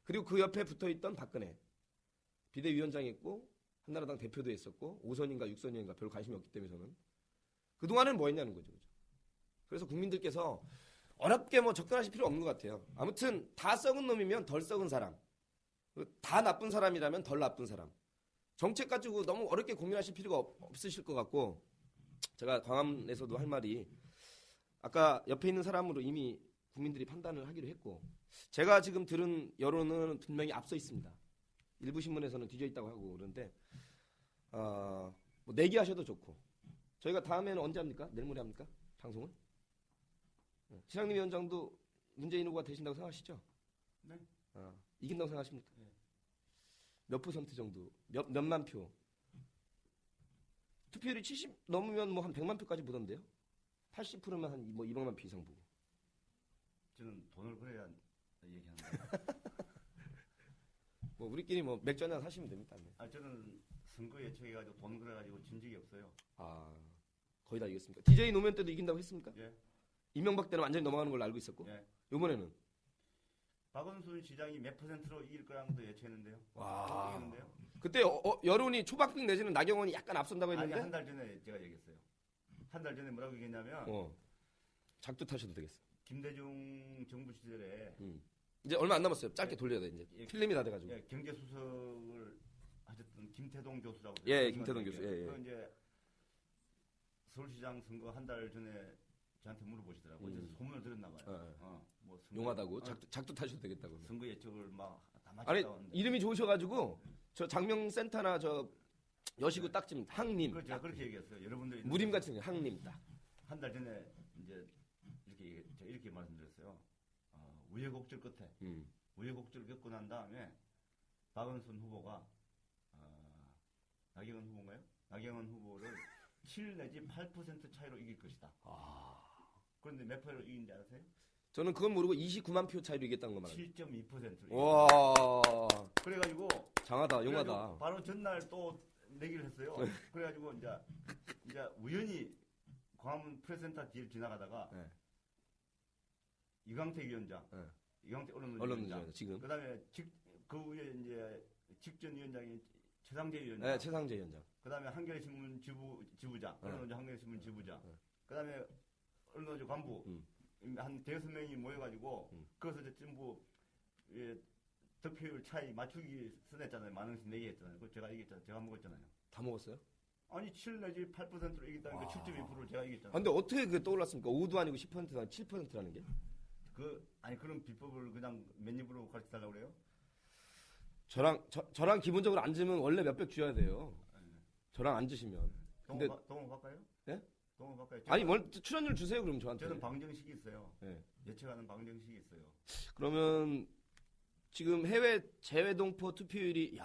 그리고 그 옆에 붙어 있던 박근혜 비대위원장이 있고 한나라당 대표도 했었고 5선인가 6선인가 별 관심이 없기 때문에 저는 그동안은 뭐 했냐는 거죠. 그죠? 그래서 국민들께서 어렵게 뭐 접근하실 필요 없는 것 같아요. 아무튼 다 썩은 놈이면 덜 썩은 사람, 다 나쁜 사람이라면 덜 나쁜 사람. 정책 가지고 너무 어렵게 고민하실 필요가 없으실 것 같고 제가 광화문에서도 할 말이 아까 옆에 있는 사람으로 이미 국민들이 판단을 하기로 했고 제가 지금 들은 여론은 분명히 앞서 있습니다. 일부 신문에서는 뒤져 있다고 하고 그런데 뭐 내기하셔도 좋고 저희가 다음에는 언제 합니까? 내일 모레 합니까? 방송을? 신학림 위원장도 문재인 후보가 되신다고 생각하시죠? 네. 이긴다고 생각하십니까? 네. 몇 퍼센트 정도? 몇만 표? 투표율이 70 넘으면 뭐 한 100만 표까지 보던데요? 80%면 한 뭐 200만 표 이상 보고. 저는 돈을 그래야 얘기하는데. 뭐 우리끼리 뭐 맥주 한잔 사시면 됩니다. 네. 저는 선거 예측해가지고 돈 그래가지고 진 적이 없어요. 거의 다 이겼습니까? DJ 노무현 때도 이긴다고 했습니까? 예. 이명박 때는 완전히 넘어가는 걸로 알고 있었고. 예. 이번에는 박원순 시장이 몇 %로 이길 거라는 것도 예측했는데요. 와. 이기는데요. 그때 여론이 초박빙 내지는 나경원이 약간 앞선다고 아니 했는데 한 달 전에 제가 얘기했어요. 한 달 전에 뭐라고 얘기했냐면 작두 타셔도 되겠어. 김대중 정부 시절에 이제 얼마 안 남았어요. 짧게 돌려야 돼 이제. 필름이 다 돼가지고. 예, 경제수석을 하셨던 김태동 교수라고. 예, 김태동 교수. 예. 그 이제 서울시장 선거 한 달 전에 저한테 물어보시더라고요. 그래서 소문을 들었나 봐요. 뭐 선거, 용하다고 작두 타셔도 되겠다고. 선거 예측을 막 다 아니 맞췄다고 하는데. 이름이 좋으셔가지고 저 장명센터나 저 여시구 딱 지금 항님. 그 제가 그렇게 얘기했어요. 여러분들이 무림 같은 거 항님 딱. 한 달 전에 이제 제가 이렇게 말씀드렸어요. 우여곡절 끝에 우여곡절을 겪고 난 다음에 박원순 후보가 나경원 후보인가요? 나경원 후보를 7 내지 8% 차이로 이길 것이다. 그런데 몇 표로 이긴지 아세요? 저는 그건 모르고 29만 표 차이로 이겼다는 거 말이에요. 7.2%로. 와. 그래가지고 장하다, 용하다. 바로 전날 또 내기를 했어요. 그래가지고 이제 우연히 광화문 프레스센터 뒤를 지나가다가 네. 이광택 위원장, 네. 이광택 언론위원장 지금. 그다음에 그 위에 이제 직전 위원장이 최상재 위원장. 네, 최상재 위원장. 그다음에 한겨레신문 지부장, 언론노조 한겨레신문 지부장. 그다음에 언론노조 간부 한 대여섯 명이 모여가지고 그것을 이제 전부 득표율 차이 맞추기 써냈잖아요. 만 원씩 내기 했잖아요. 그거 제가 이겼잖아요. 제가 먹었잖아요. 다 먹었어요? 아니 7 내지 8%로 이겼다니까 7.2%를 제가 이겼잖아요. 근데 어떻게 그게 떠올랐습니까? 5도 아니고 10%가 7%라는 게? 그런 비법을 그냥 맨입으로 가르쳐 달라고 그래요? 저랑 기본적으로 앉으면 원래 몇백 주어야 돼요. 저랑 앉으시면. 근데 동원 바꿔요? 예? 동원 바꿔요? 아니 출연료 주세요 그럼 저한테. 저는 방정식이 있어요. 네. 예측하는 방정식이 있어요. 그러면 지금 해외 재외 동포 투표율이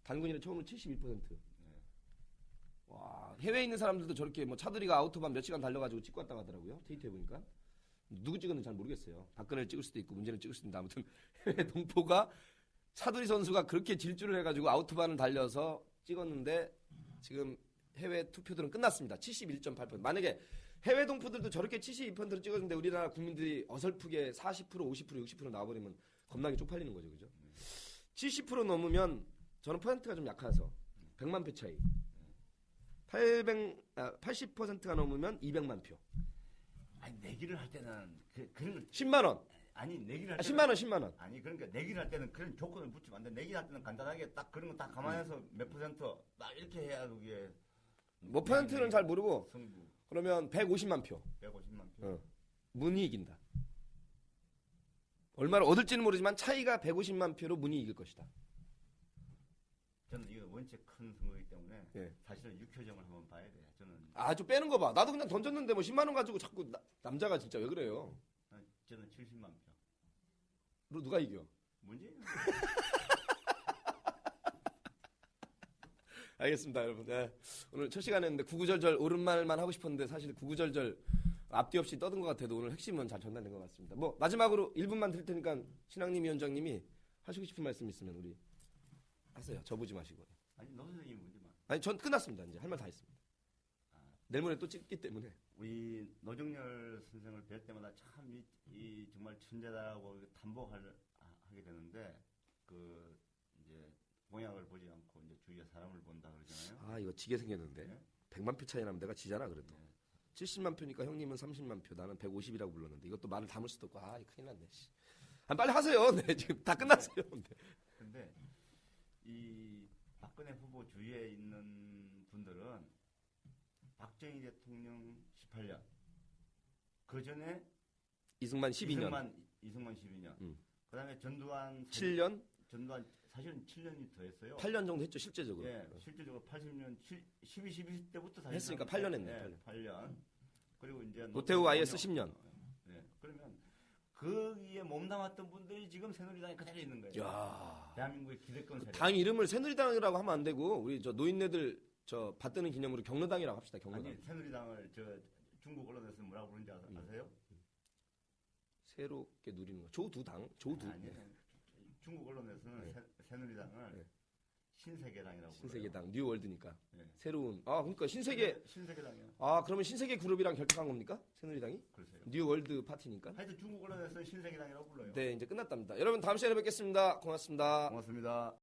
단군이라 처음으로 72%. 와, 해외에 있는 사람들도 저렇게 뭐 차들이가 아우토반 몇 시간 달려가지고 찍고 왔다 가더라고요. 트위터에 보니까. 누구 찍었는지 잘 모르겠어요. 박근혜를 찍을 수도 있고 문재인을 찍을 수도 있는데 아무튼 해외 동포가 차두리 선수가 그렇게 질주를 해가지고 아우토반을 달려서 찍었는데 지금 해외 투표들은 끝났습니다. 71.8%. 만약에 해외 동포들도 저렇게 72%를 찍었는데 우리나라 국민들이 어설프게 40%, 50%, 60% 나와버리면 겁나게 쪽팔리는 거죠. 그죠? 70% 넘으면 저는 퍼센트가 좀 약해서 100만 표 차이. 80%가 넘으면 200만 표. 아니 내기를 할 때는 그런 10만 원. 아니 내기를 할 때는 10만 원. 아니 그러니까 내기를 할 때는 그런 조건을 붙이면 안 돼. 내기를 할 때는 간단하게 딱 그런 거 딱 감안해서 몇 퍼센트 딱 이렇게 해야 그게 뭐 퍼센트는 잘 모르고 승부 그러면 150만 표. 150만 표. 문이 이긴다. 얼마를 얻을지는 모르지만 차이가 150만 표로 문이 이길 것이다. 저는 이거 원체 큰 선거이기 때문에 예. 사실은 육효정을 한번 봐야 돼. 저는 좀 빼는 거 봐. 나도 그냥 던졌는데 뭐 10만 원 가지고 자꾸 남자가 진짜 왜 그래요? 저는 70만 표. 너 누가 이겨? 문제예요. 알겠습니다, 여러분. 네. 오늘 첫 시간이었는데 구구절절 옳은말만 하고 싶었는데 사실 구구절절 앞뒤 없이 떠든 것 같아도 오늘 핵심은 잘 전달된 것 같습니다. 뭐 마지막으로 1분만 드릴 테니까 신앙님 위원장님이 하시고 싶은 말씀 있으면 우리 하세요. 저보지 마시고. 아니 노 선생님 문제만. 아니 전 끝났습니다. 이제 할 말 다 했습니다. 내일 모레 또 찍기 때문에. 우리 노정열 선생을 뵐 때마다 참 이 정말 천재다라고 하게 되는데 그 이제 공약을 보지 않고 이제 주위에 사람을 본다 그러잖아요. 이거 지게 생겼는데. 네? 100만 표 차이 나면 내가 지잖아 그래도. 네. 70만 표니까 형님은 30만 표, 나는 150이라고 불렀는데 이것도 말을 담을 수도 없고 큰일 났네. 씨. 빨리 하세요. 네, 지금 다 끝났어요. 네. 근데 이 박근혜 후보 주위에 있는 분들은 박정희 대통령 18년 그 전에 이승만 12년, 이승만 12년. 음. 그다음에 전두환 7년, 전두환 사실은 7년이 더 했어요. 8년 정도 했죠 실제적으로. 예, 실질적으로 80년 11 때부터 사실 했으니까 8년 했네. 8년. 그리고 이제 노태우 IS 10년. 네. 그러면 거기에 몸담았던 분들이 지금 새누리당에 그대로 있는 거예요. 야, 대한민국의 기득권 세력. 당 이름을 새누리당이라고 하면 안 되고 우리 저 노인네들 저 받드는 기념으로 경로당이라고 합시다. 경로당. 아니 새누리당을 중국 언론에서 뭐라고 부르는지 아세요? 새롭게 누리는 거. 조두당, 조두. 아니, 중국 언론에서는 새누리당을 신세계당이라고 신세계당, 뉴월드니까. 네. 새로운. 그러니까 신세계당이요. 그러면 신세계 그룹이랑 결탁한 겁니까? 새누리당이? 글쎄요. 뉴월드 파티니까. 하여튼 중국 언론에서는 신세계당이라고 불러요. 네, 이제 끝났답니다. 여러분 다음 시간에 뵙겠습니다. 고맙습니다. 고맙습니다.